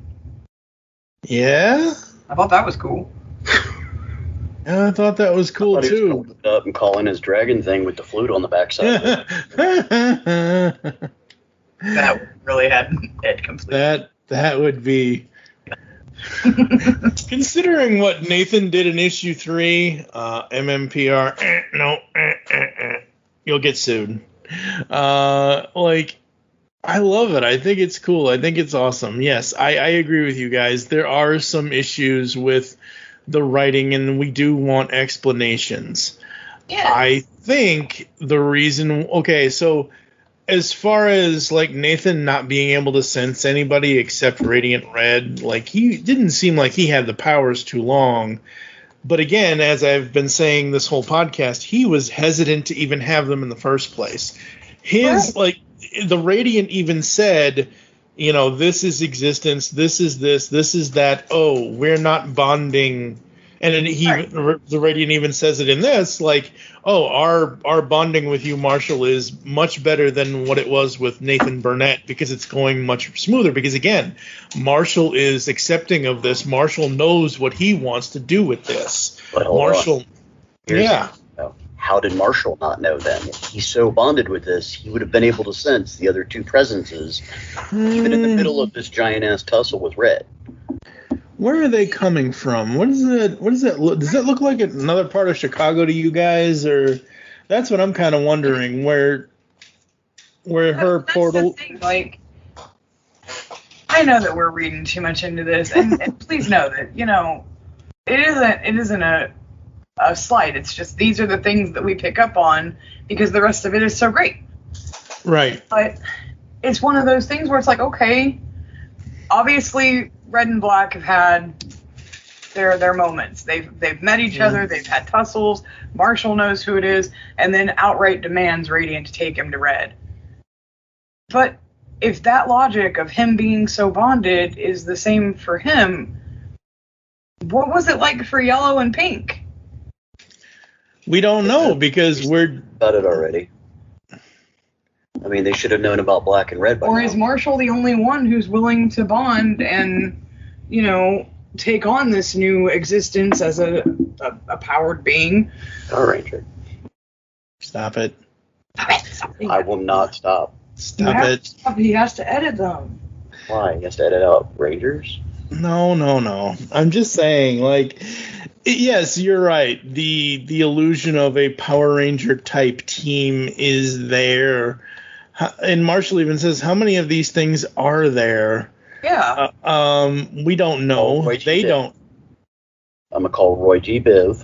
Yeah. I thought that was cool. I thought that was cool too. He was up and calling his dragon thing with the flute on the backside. That really had it completely. That would be. Considering what Nathan did in issue 3, MMPR, you'll get sued. I love it. I think it's cool. I think it's awesome. Yes, I agree with you guys. There are some issues with the writing, and we do want explanations. Yeah. I think the reason... Okay, so as far as like Nathan not being able to sense anybody except Radiant Red, like he didn't seem like he had the powers too long. But again, as I've been saying this whole podcast, he was hesitant to even have them in the first place. The Radiant even said, this is existence, this is this is that. Oh, we're not bonding And then the Radiant even says it in this, like, oh, our bonding with you, Marshall, is much better than what it was with Nathan Burnett because it's going much smoother. Because, again, Marshall is accepting of this. Marshall knows what he wants to do with this. But Marshall, how did Marshall not know then? If he's so bonded with this, he would have been able to sense the other two presences, even in the middle of this giant-ass tussle with Red. Where are they coming from? What is it? What does that look? Does that look like another part of Chicago to you guys, or that's what I'm kind of wondering? Where her portal? Like, I know that we're reading too much into this, and please know that it isn't a slight. It's just these are the things that we pick up on because the rest of it is so great. Right. But it's one of those things where it's like, okay, obviously Red and Black have had their moments. They've met each other. They've had tussles. Marshall knows who it is, and then outright demands Radiant to take him to Red. But if that logic of him being so bonded is the same for him, what was it like for Yellow and Pink? We don't know because we're about it already. I mean, they should have known about Black and Red by now. Or is Marshall the only one who's willing to bond and, take on this new existence as a powered being? Power Ranger. Stop it. Stop it. I will not stop. Stop it. He has to edit them. Why? He has to edit out Rangers? No. I'm just saying, like, yes, you're right. The illusion of a Power Ranger type team is there. And Marshall even says, how many of these things are there? Yeah. We don't know. They don't. I'm going to call Roy G. Biv.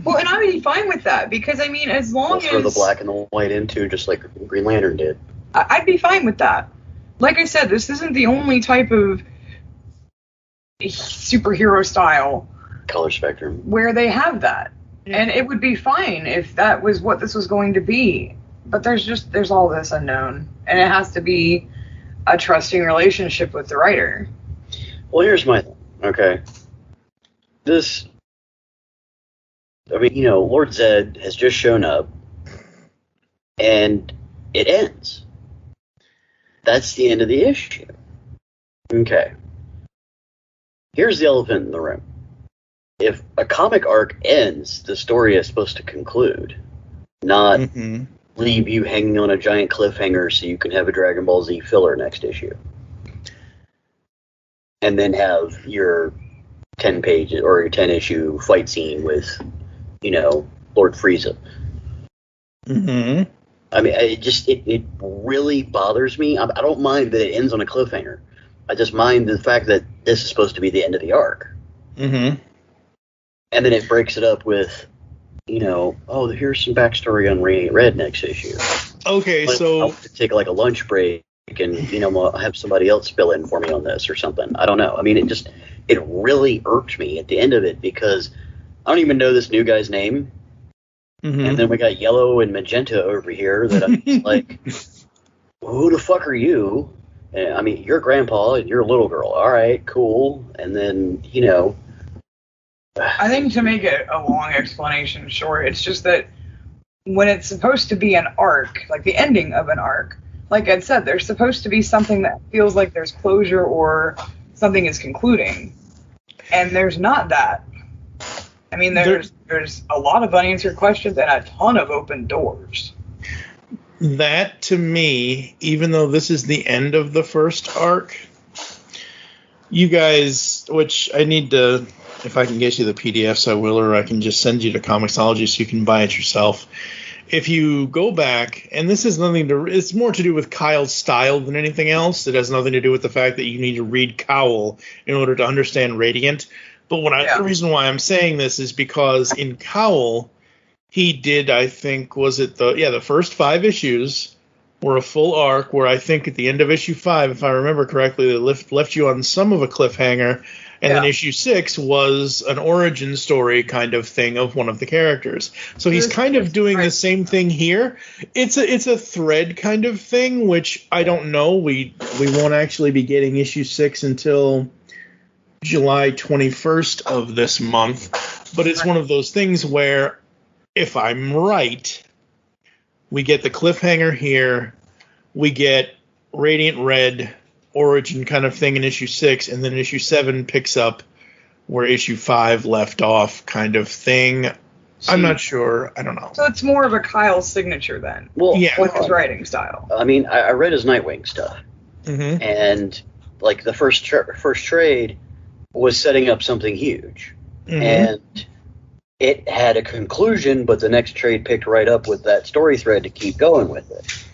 Well, and I would be fine with that because, I mean, as long as... throw the black and the white in, too, just like Green Lantern did. I'd be fine with that. Like I said, this isn't the only type of superhero style color spectrum where they have that. And it would be fine if that was what this was going to be. But there's all this unknown. And it has to be a trusting relationship with the writer. Well, here's my thing, okay? Lord Zed has just shown up, and it ends. That's the end of the issue. Okay. Here's the elephant in the room. If a comic arc ends, the story is supposed to conclude, not leave you hanging on a giant cliffhanger so you can have a Dragon Ball Z filler next issue. And then have your 10-page or your 10-issue fight scene with, Lord Frieza. I mean, it really bothers me. I don't mind that it ends on a cliffhanger. I just mind the fact that this is supposed to be the end of the arc. And then it breaks it up with, here's some backstory on Red next issue. Okay, so I'll take like a lunch break and, I'll have somebody else fill in for me on this or something. I don't know. I mean, it really irked me at the end of it because I don't even know this new guy's name. And then we got Yellow and Magenta over here that I'm just like, who the fuck are you? And, I mean, you're grandpa and you're a little girl. All right, cool. And then, I think to make it a long explanation short, it's just that when it's supposed to be an arc, like the ending of an arc, like Ed said, there's supposed to be something that feels like there's closure or something is concluding. And there's not that. I mean, there's a lot of unanswered questions and a ton of open doors. That, to me, even though this is the end of the first arc, you guys, which I need to, if I can get you the PDFs, I will, or I can just send you to Comixology so you can buy it yourself. If you go back, and this has nothing to, it's more to do with Kyle's style than anything else. It has nothing to do with the fact that you need to read Cowl in order to understand Radiant. But the reason why I'm saying this is because in Cowl, he did, I think, was it the first 5 issues were a full arc where I think at the end of issue 5, if I remember correctly, they left you on some of a cliffhanger. And then issue 6 was an origin story kind of thing of one of the characters. So he's kind of doing the same thing here. It's a thread kind of thing, which I don't know. We won't actually be getting issue 6 until July 21st of this month. But it's one of those things where, if I'm right, we get the cliffhanger here, we get Radiant Red origin kind of thing in issue 6, and then issue 7 picks up where issue 5 left off kind of thing. I'm not sure. I don't know. So it's more of a Kyle signature then. Well, yeah. With his writing style. I mean, I read his Nightwing stuff. Mm-hmm. And, like, the first trade was setting up something huge. Mm-hmm. And it had a conclusion, but the next trade picked right up with that story thread to keep going with it.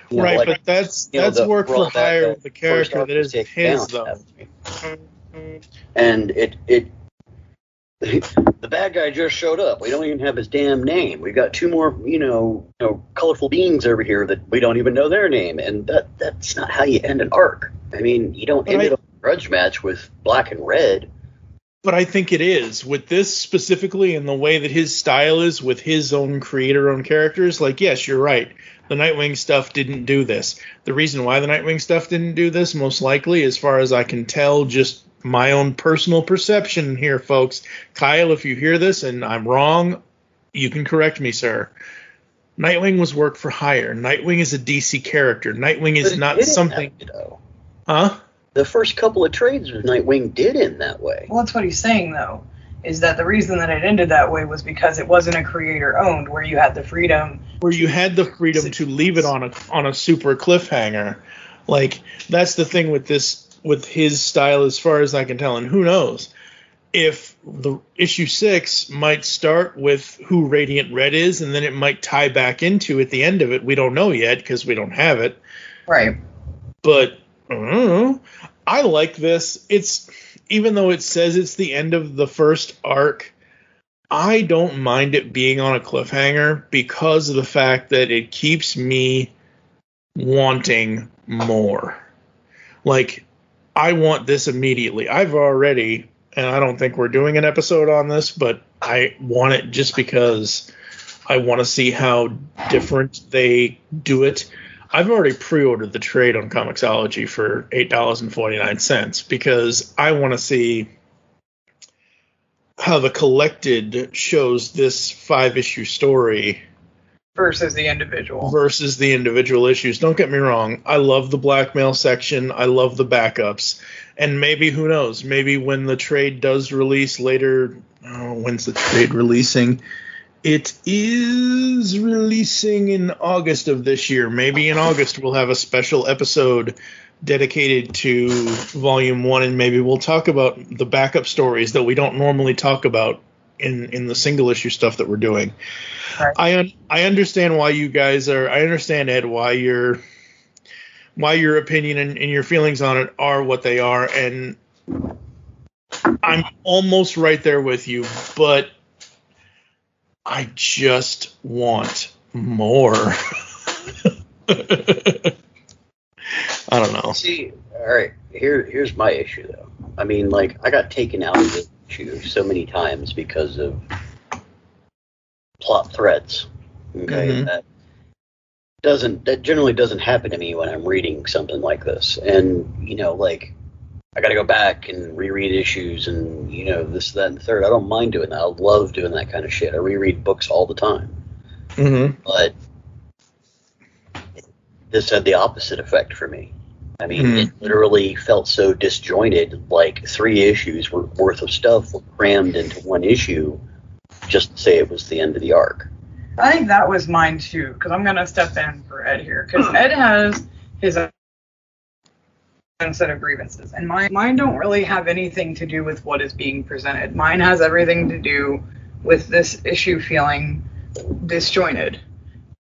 You know, Right, like, but that's work for hire with the character that isn't his, though. And the bad guy just showed up. We don't even have his damn name. We've got two more, colorful beings over here that we don't even know their name. And that's not how you end an arc. I mean, you don't end it on a grudge match with black and red. But I think it is. With this specifically, and the way that his style is with his own creator-owned characters, like, yes, you're right. The Nightwing stuff didn't do this. The reason why the Nightwing stuff didn't do this, most likely, as far as I can tell, just my own personal perception here, folks. Kyle, if you hear this and I'm wrong, you can correct me, sir. Nightwing was work for hire. Nightwing is a DC character. Nightwing is not something... Huh? The first couple of trades with Nightwing did end that way. Well, that's what he's saying, though, is that the reason that it ended that way was because it wasn't a creator-owned, where you had the freedom... Where you had the freedom to leave it on a super cliffhanger. Like, that's the thing with this, with his style, as far as I can tell. And who knows? If the issue 6 might start with who Radiant Red is, and then it might tie back into at the end of it. We don't know yet, because we don't have it. Right. But... I like this. It's, even though it says it's the end of the first arc, I don't mind it being on a cliffhanger because of the fact that it keeps me wanting more. Like, I want this immediately. I've already, and I don't think we're doing an episode on this, but I want it just because I want to see how different they do it. I've already pre-ordered the trade on Comixology for $8.49 because I want to see how the collected shows this 5-issue story versus the individual issues. Don't get me wrong. I love the blackmail section. I love the backups. And maybe, who knows, maybe when the trade does release later, when's the trade releasing? It is releasing in August of this year. Maybe in August we'll have a special episode dedicated to Volume 1, and maybe we'll talk about the backup stories that we don't normally talk about in the single issue stuff that we're doing. Right. I understand why you guys are. I understand, Ed, why your opinion and your feelings on it are what they are, and I'm almost right there with you, but I just want more. I don't know. See, all right, here's my issue, though. I mean, like, I got taken out of the issue so many times because of plot threads. Okay, Mm-hmm. that generally doesn't happen to me when I'm reading something like this. And, like, I got to go back and reread issues and, this, that, and the third. I don't mind doing that. I love doing that kind of shit. I reread books all the time. Mm-hmm. But this had the opposite effect for me. I mean, It literally felt so disjointed, like 3 issues worth of stuff were crammed into one issue just to say it was the end of the arc. I think that was mine, too, because I'm going to step in for Ed here, because Ed has his own set of grievances, and mine don't really have anything to do with what is being presented. Mine has everything to do with this issue feeling disjointed.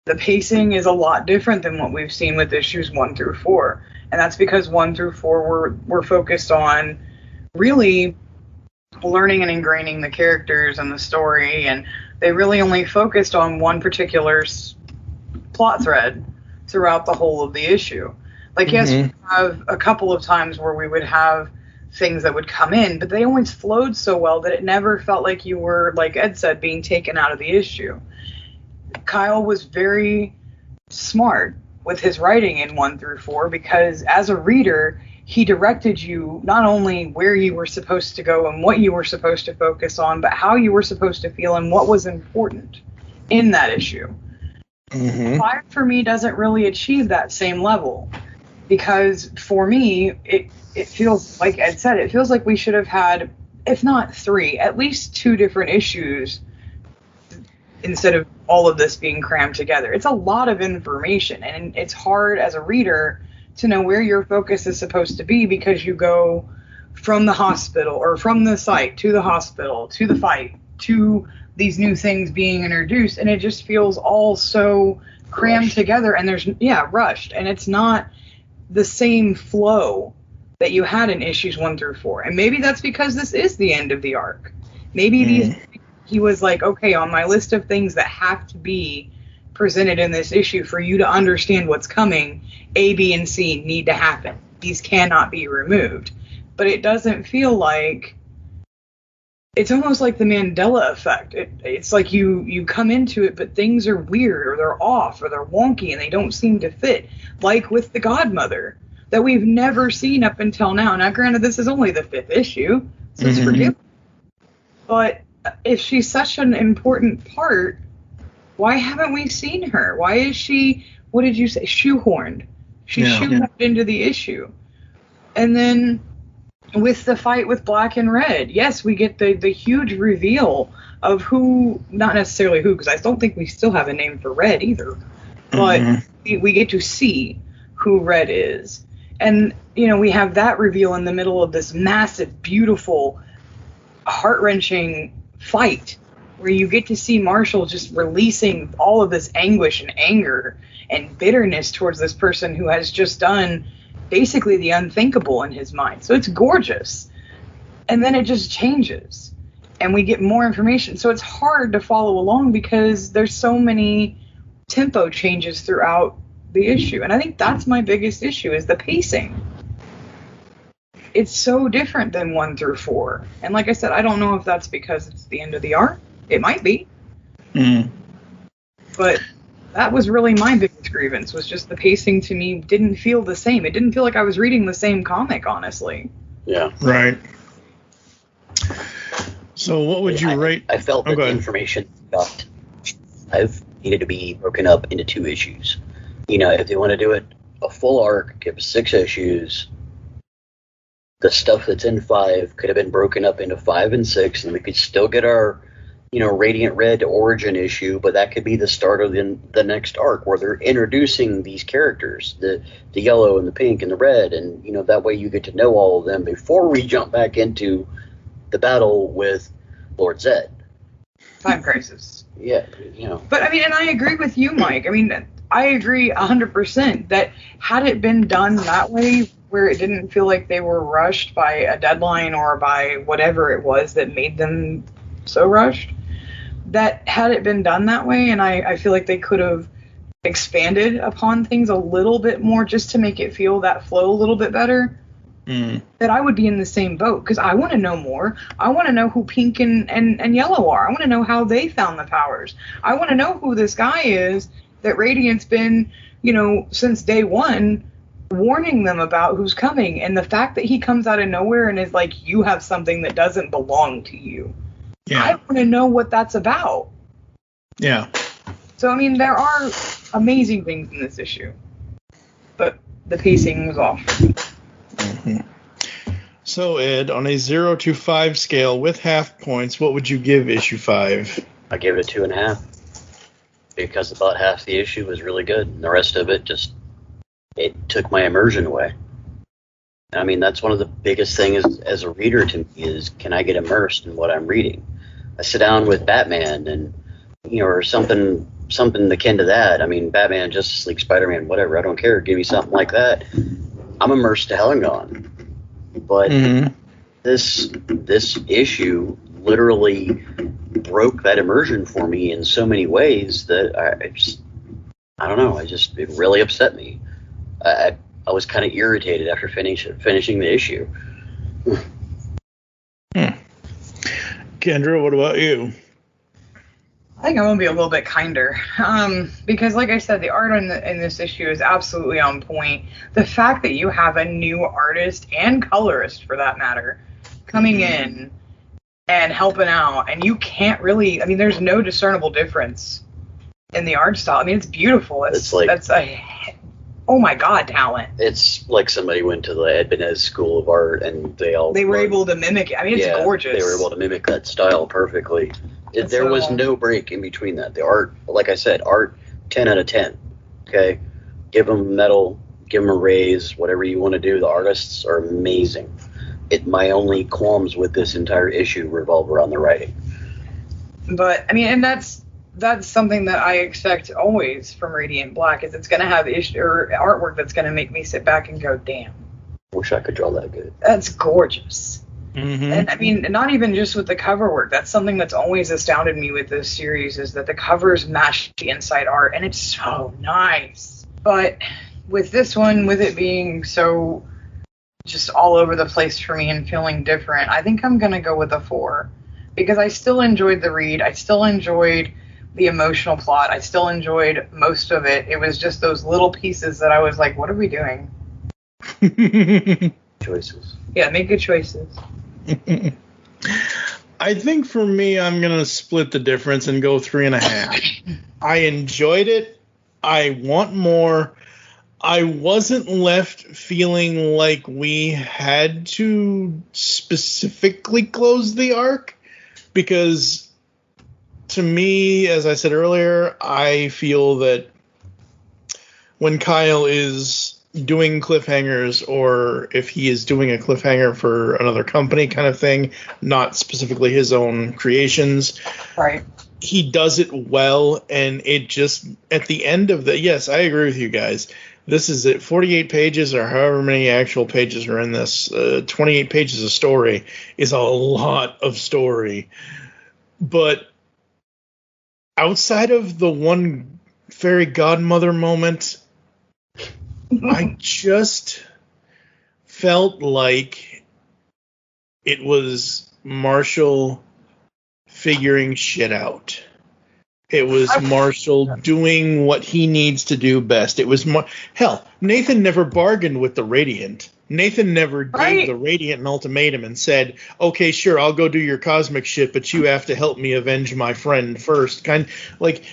The pacing is a lot different than what we've seen with issues 1 through 4, and that's because 1 through 4 were focused on really learning and ingraining the characters and the story, and they really only focused on one particular plot thread throughout the whole of the issue. Like, yes, we have a couple of times where we would have things that would come in, but they always flowed so well that it never felt like you were, like Ed said, being taken out of the issue. Kyle was very smart with his writing in 1 through 4 because as a reader, he directed you not only where you were supposed to go and what you were supposed to focus on, but how you were supposed to feel and what was important in that issue. 5 for me doesn't really achieve that same level, because for me, it feels like Ed said, it feels like we should have had, if not 3, at least 2 different issues instead of all of this being crammed together. It's a lot of information, and it's hard as a reader to know where your focus is supposed to be, because you go from the hospital or from the site to the hospital to the fight to these new things being introduced, and it just feels all so crammed rushed together, and there's rushed, and it's not the same flow that you had in issues 1 through 4. And maybe that's because this is the end of the arc. Maybe he was like, okay, on my list of things that have to be presented in this issue for you to understand what's coming, A, B, and C need to happen. These cannot be removed. But it doesn't feel like, it's almost like the Mandela effect. It's like you come into it, but things are weird, or they're off, or they're wonky, and they don't seem to fit. Like with the Godmother, that we've never seen up until now. Now, granted, this is only the 5th issue, so it's forgivable. But if she's such an important part, why haven't we seen her? Why is she, what did you say, shoehorned? She's shoehorned into the issue. And then with the fight with Black and Red, yes, we get the huge reveal of who, not necessarily who, because I don't think we still have a name for Red either, but we get to see who Red is. And, you know, we have that reveal in the middle of this massive, beautiful, heart-wrenching fight, where you get to see Marshall just releasing all of this anguish and anger and bitterness towards this person who has just done basically the unthinkable in his mind. So it's gorgeous. And then it just changes, and we get more information. So it's hard to follow along because there's so many tempo changes throughout the issue. And I think that's my biggest issue, is the pacing. It's so different than 1 through 4. And like I said, I don't know if that's because it's the end of the arc. It might be. But that was really my biggest grievance, was just the pacing to me didn't feel the same. It didn't feel like I was reading the same comic, honestly. Yeah. Right. So what would you rate? I felt that the information about I've needed to be broken up into 2 issues. You know, if they want to do it a full arc, give us 6 issues. The stuff that's in 5 could have been broken up into 5 and 6, and we could still get our, you know, Radiant Red origin issue, but that could be the start of the next arc, where they're introducing these characters, the yellow and the pink and the red, and, you know, that way you get to know all of them before we jump back into the battle with Lord Zed. Time Crisis. Yeah, you know. But, I mean, and I agree with you, Mike. I mean, I agree 100% that had it been done that way, where it didn't feel like they were rushed by a deadline or by whatever it was that made them so rushed, that had it been done that way, and I feel like they could have expanded upon things a little bit more just to make it feel that flow a little bit better, that I would be in the same boat, because I want to know more. I want to know who Pink and Yellow are. I want to know how they found the powers. I want to know who this guy is that Radiant's been, you know, since day 1 warning them about who's coming. And the fact that he comes out of nowhere and is like, you have something that doesn't belong to you. Yeah. I want to know what that's about. Yeah. So, I mean, there are amazing things in this issue, but the pacing was off. So, Ed, on a 0 to 5 scale with half points, what would you give issue 5? I give it a 2.5, because about half the issue was really good, and the rest of it just, it took my immersion away. I mean, that's one of the biggest things as a reader to me, is, can I get immersed in what I'm reading? I sit down with Batman and, you know, or something akin to that. I mean, Batman, Justice League, Spider-Man, whatever, I don't care. Give me something like that. I'm immersed to hell and gone. But this issue literally broke that immersion for me in so many ways that I don't know. It really upset me. I was kind of irritated after finishing the issue. Kendra, what about you? I think I'm gonna be a little bit kinder, because, like I said, the art in this issue is absolutely on point. The fact that you have a new artist and colorist, for that matter, coming in and helping out, and you can't really, I mean, there's no discernible difference in the art style. I mean, it's beautiful. It's like, that's a, oh my god, talent. It's like somebody went to the Ibanez School of Art and they were able to mimic it. I mean, it's gorgeous. They were able to mimic that style perfectly. There was no break in between that. The art, like I said, art 10 out of 10. Okay? Give them a medal, give them a raise, whatever you want to do. The artists are amazing. My only qualms with this entire issue revolve around the writing. But, I mean, and that's something that I expect always from Radiant Black, is it's going to have artwork that's going to make me sit back and go, damn. Wish I could draw that good. That's gorgeous. Mm-hmm. And I mean, not even just with the cover work. That's something that's always astounded me with this series, is that the covers match the inside art, and it's so nice. But with this one, with it being so just all over the place for me and feeling different, I think I'm going to go with a 4. Because I still enjoyed the read. I still enjoyed the emotional plot. I still enjoyed most of it. It was just those little pieces that I was like, what are we doing? Choices. Yeah, make good choices. I think for me, I'm going to split the difference and go 3.5. I enjoyed it. I want more. I wasn't left feeling like we had to specifically close the arc, because to me, as I said earlier, I feel that when Kyle is doing cliffhangers, or if he is doing a cliffhanger for another company kind of thing, not specifically his own creations, right, he does it well. And it just, at the end of yes, I agree with you guys. This is it, 48 pages or however many actual pages are in this. 28 pages of story is a lot of story. But outside of the one fairy godmother moment, I just felt like it was Marshall figuring shit out. It was Marshall doing what he needs to do best. It was hell, Nathan never bargained with the Radiant. Nathan never gave the Radiant an ultimatum and said, okay, sure, I'll go do your cosmic shit, but you have to help me avenge my friend first.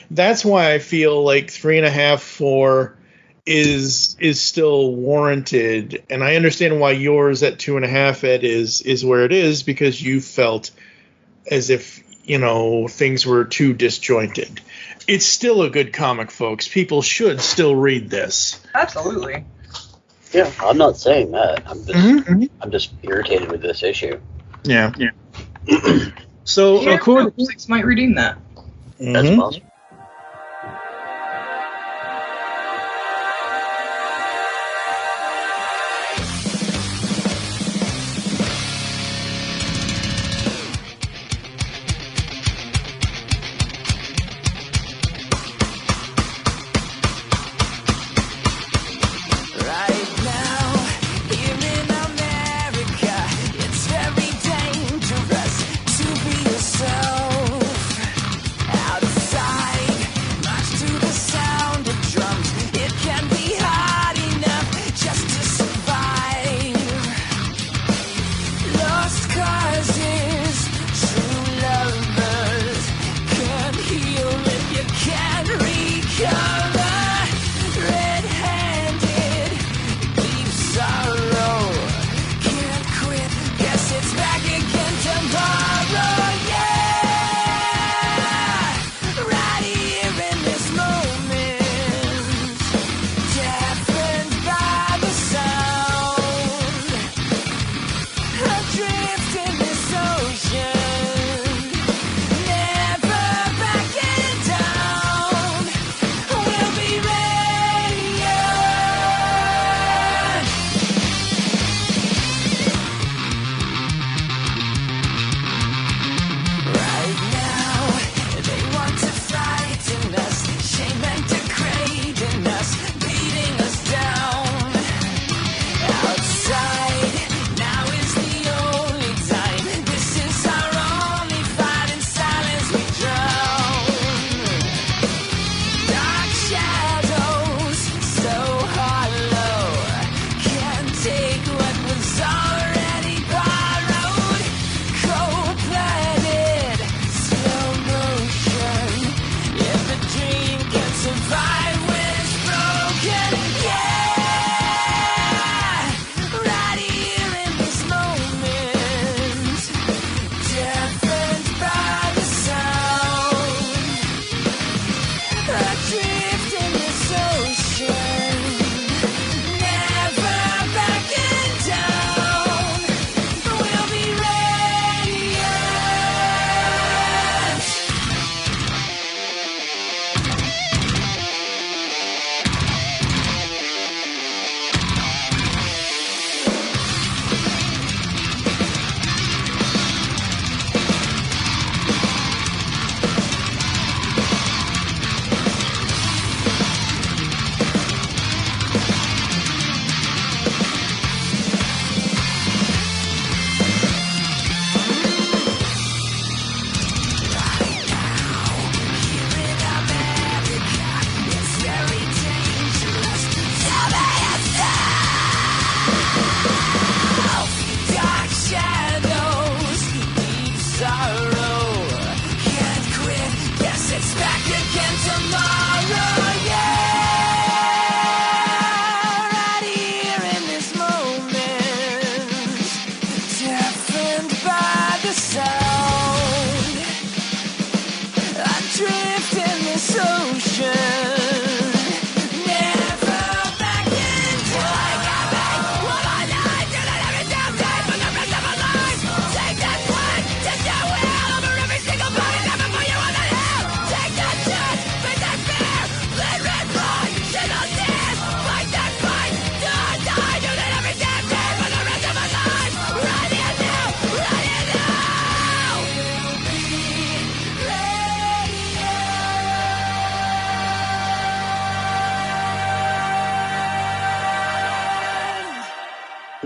That's why I feel like 3.5, 4 is still warranted. And I understand why yours at 2.5, Ed, is where it is, because you felt as if, things were too disjointed. It's still a good comic, folks. People should still read this. Absolutely. Yeah, I'm not saying that. I'm just irritated with this issue. Yeah. So, according, 6 might redeem that. That's possible. Outside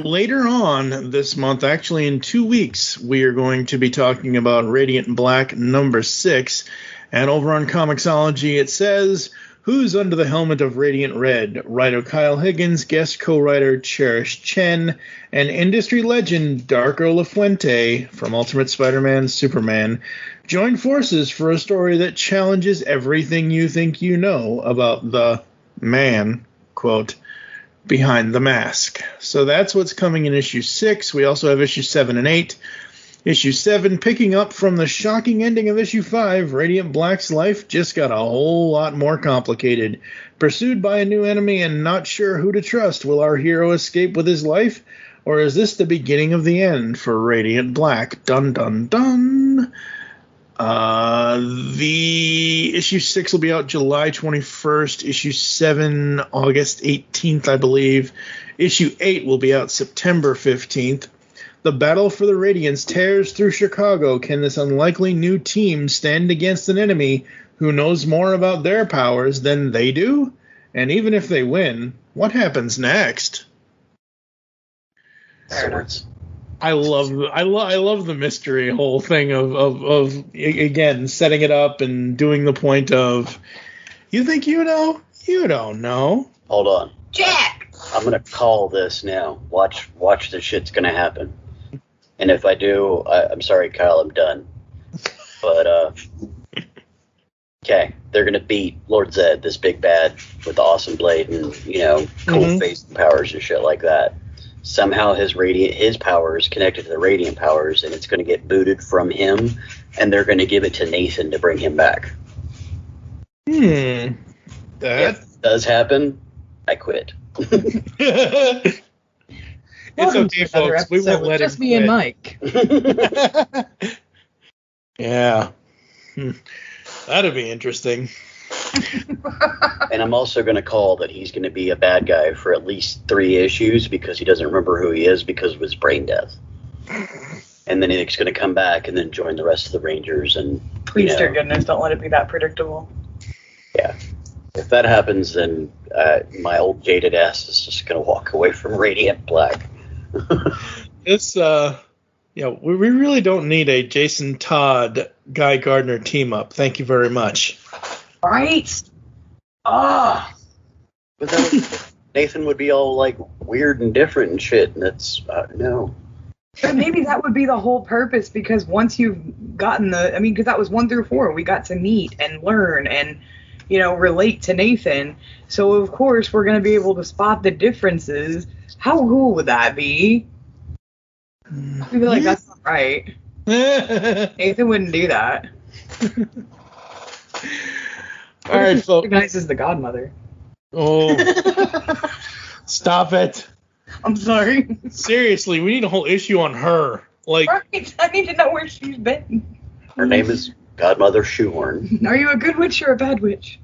Later on this month, actually in 2 weeks, we are going to be talking about Radiant Black number 6. And over on Comixology, it says, who's under the helmet of Radiant Red? Writer Kyle Higgins, guest co-writer Cherish Chen, and industry legend Darko LaFuente from Ultimate Spider-Man Superman join forces for a story that challenges everything you think you know about the man, quote, behind the mask. So that's what's coming in issue 6. We also have issue 7 and 8. Issue 7, picking up from the shocking ending of issue 5, Radiant Black's life just got a whole lot more complicated. Pursued by a new enemy and not sure who to trust, will our hero escape with his life? Or is this the beginning of the end for Radiant Black? Dun dun dun! The issue 6 will be out July 21st. Issue 7, August 18th, I believe. Issue 8 will be out September 15th. The battle for the Radiance tears through Chicago. Can this unlikely new team stand against an enemy who knows more about their powers than they do? And even if they win, what happens next? Swords. I love the mystery whole thing of again setting it up and doing the point of, you think you know, you don't know. Hold on, Jack. I'm gonna call this now. Watch the shit's gonna happen. And if I do, I'm sorry, Kyle, I'm done. But okay, they're gonna beat Lord Zed, this big bad with the awesome blade and cool face powers and shit like that. Somehow his power is connected to the radiant powers, and it's going to get booted from him, and they're going to give it to Nathan to bring him back. That If does happen, I quit. It's okay, folks. We won't let just him me quit. and Mike. Yeah. That'd be interesting. And I'm also going to call that he's going to be a bad guy for at least 3 issues because he doesn't remember who he is because of his brain death. And then he's going to come back and then join the rest of the Rangers. And Please, dear goodness, don't let it be that predictable. Yeah. If that happens, then my old jaded ass is just going to walk away from Radiant Black. This, we really don't need a Jason Todd, Guy Gardner team up. Thank you very much. Right? But then Nathan would be all like weird and different and shit, and that's no. But maybe that would be the whole purpose, because once you've gotten because that was 1 through 4, we got to meet and learn and, relate to Nathan. So, of course, we're going to be able to spot the differences. How cool would that be? We'd be like, that's not right. Nathan wouldn't do that. All right, he folks. recognizes the godmother. Oh, stop it. I'm sorry. Seriously, we need a whole issue on her. Like, Right. I need to know where she's been. Her name is Godmother Shoehorn. Are you a good witch or a bad witch?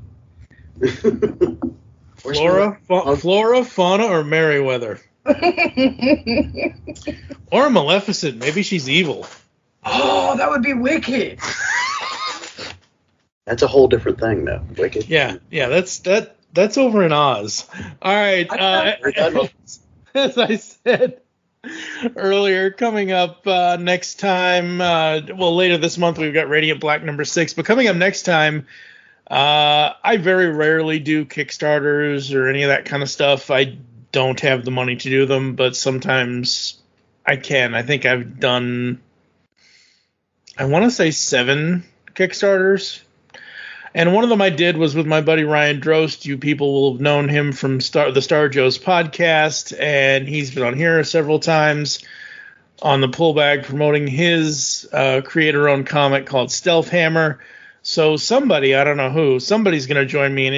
Flora, Fauna, or Merryweather? Or Maleficent. Maybe she's evil. Oh, that would be wicked. That's a whole different thing, though. Wicked. Yeah, that's over in Oz. All right. As I said earlier, coming up next time, later this month we've got Radiant Black number 6, but coming up next time, I very rarely do Kickstarters or any of that kind of stuff. I don't have the money to do them, but sometimes I can. I think I've done, I want to say 7 Kickstarters. And one of them I did was with my buddy Ryan Drost. You people will have known him from the Star Joe's podcast, and he's been on here several times on the Pullbag promoting his creator-owned comic called Stealth Hammer. So somebody, I don't know who, somebody's going to join me in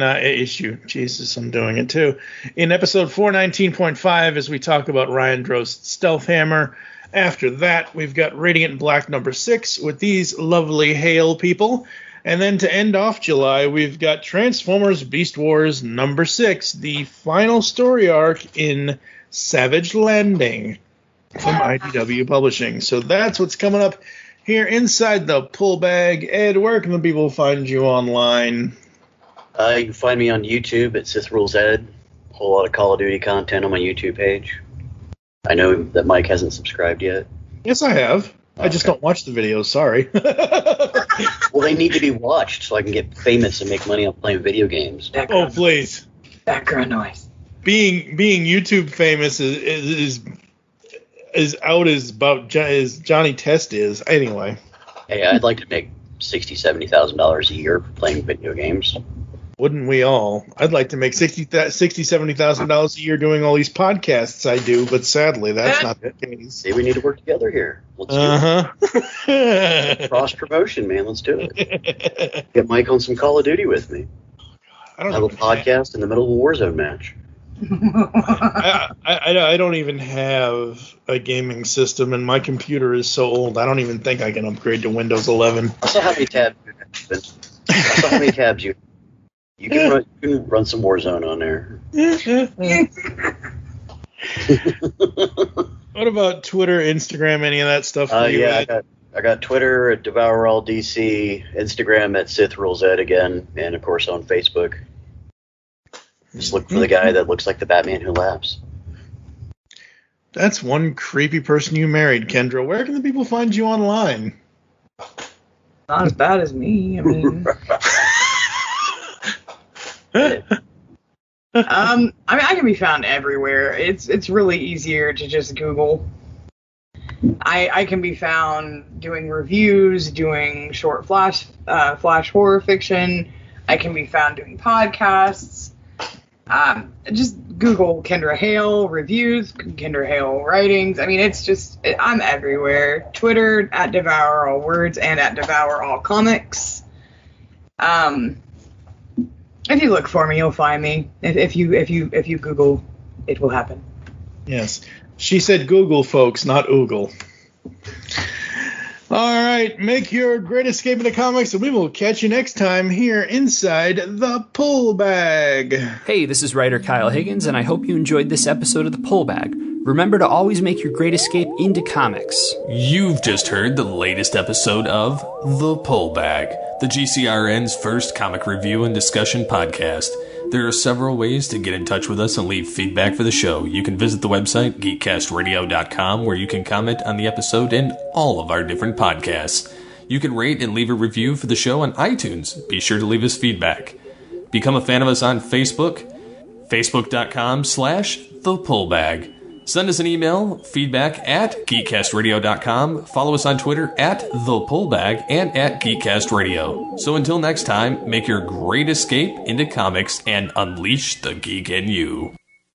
issue. Jesus, I'm doing it too. In episode 419.5 as we talk about Ryan Drost's Stealth Hammer. After that, we've got Radiant Black number 6 with these lovely Hale people. And then to end off July, we've got Transformers Beast Wars number 6, the final story arc in Savage Landing from IDW Publishing. So that's what's coming up here inside the Pull Bag. Ed, where can the people find you online? You can find me on YouTube at Sith Rules Ed. A whole lot of Call of Duty content on my YouTube page. I know that Mike hasn't subscribed yet. Yes, I have. I just don't watch the videos. Sorry. Well, they need to be watched so I can get famous and make money on playing video games. Oh, please. Background noise. Being YouTube famous is out as Johnny Test is. Anyway. Hey, I'd like to make $60,000-$70,000 a year playing video games. Wouldn't we all? I'd like to make $70,000 a year doing all these podcasts I do, but sadly, that's not the case. Hey, we need to work together here. Let's do it. Cross promotion, man. Let's do it. Get Mike on some Call of Duty with me. I don't have a podcast in the middle of a Warzone match. I don't even have a gaming system, and my computer is so old. I don't even think I can upgrade to Windows 11. I saw how many tabs you have. I saw how many tabs you. You can run some Warzone on there. What about Twitter, Instagram, any of that stuff? Yeah, I got Twitter at DevourAllDC, Instagram at SithRulesEd again, and of course on Facebook. Just look for the guy that looks like the Batman who laughs. That's one creepy person you married, Kendra. Where can the people find you online? Not as bad as me. I mean, I can be found everywhere. It's really easier to just Google. I can be found doing reviews, doing short flash horror fiction. I can be found doing podcasts. Just Google Kendra Hale reviews, Kendra Hale writings. I mean, I'm everywhere. Twitter at Devour All Words and at Devour All Comics. If you look for me, you'll find me. If you Google, it will happen. Yes, she said Google, folks, not Oogle. All right, make your great escape into comics, and we will catch you next time here inside the Pull Bag. Hey, this is writer Kyle Higgins, and I hope you enjoyed this episode of the Pull Bag. Remember to always make your great escape into comics. You've just heard the latest episode of The Pull Bag, the GCRN's first comic review and discussion podcast. There are several ways to get in touch with us and leave feedback for the show. You can visit the website, geekcastradio.com, where you can comment on the episode and all of our different podcasts. You can rate and leave a review for the show on iTunes. Be sure to leave us feedback. Become a fan of us on Facebook, facebook.com/thepullbag. Send us an email, feedback at geekcastradio.com. Follow us on Twitter at thepullbag and at geekcastradio. So until next time, make your great escape into comics and unleash the geek in you.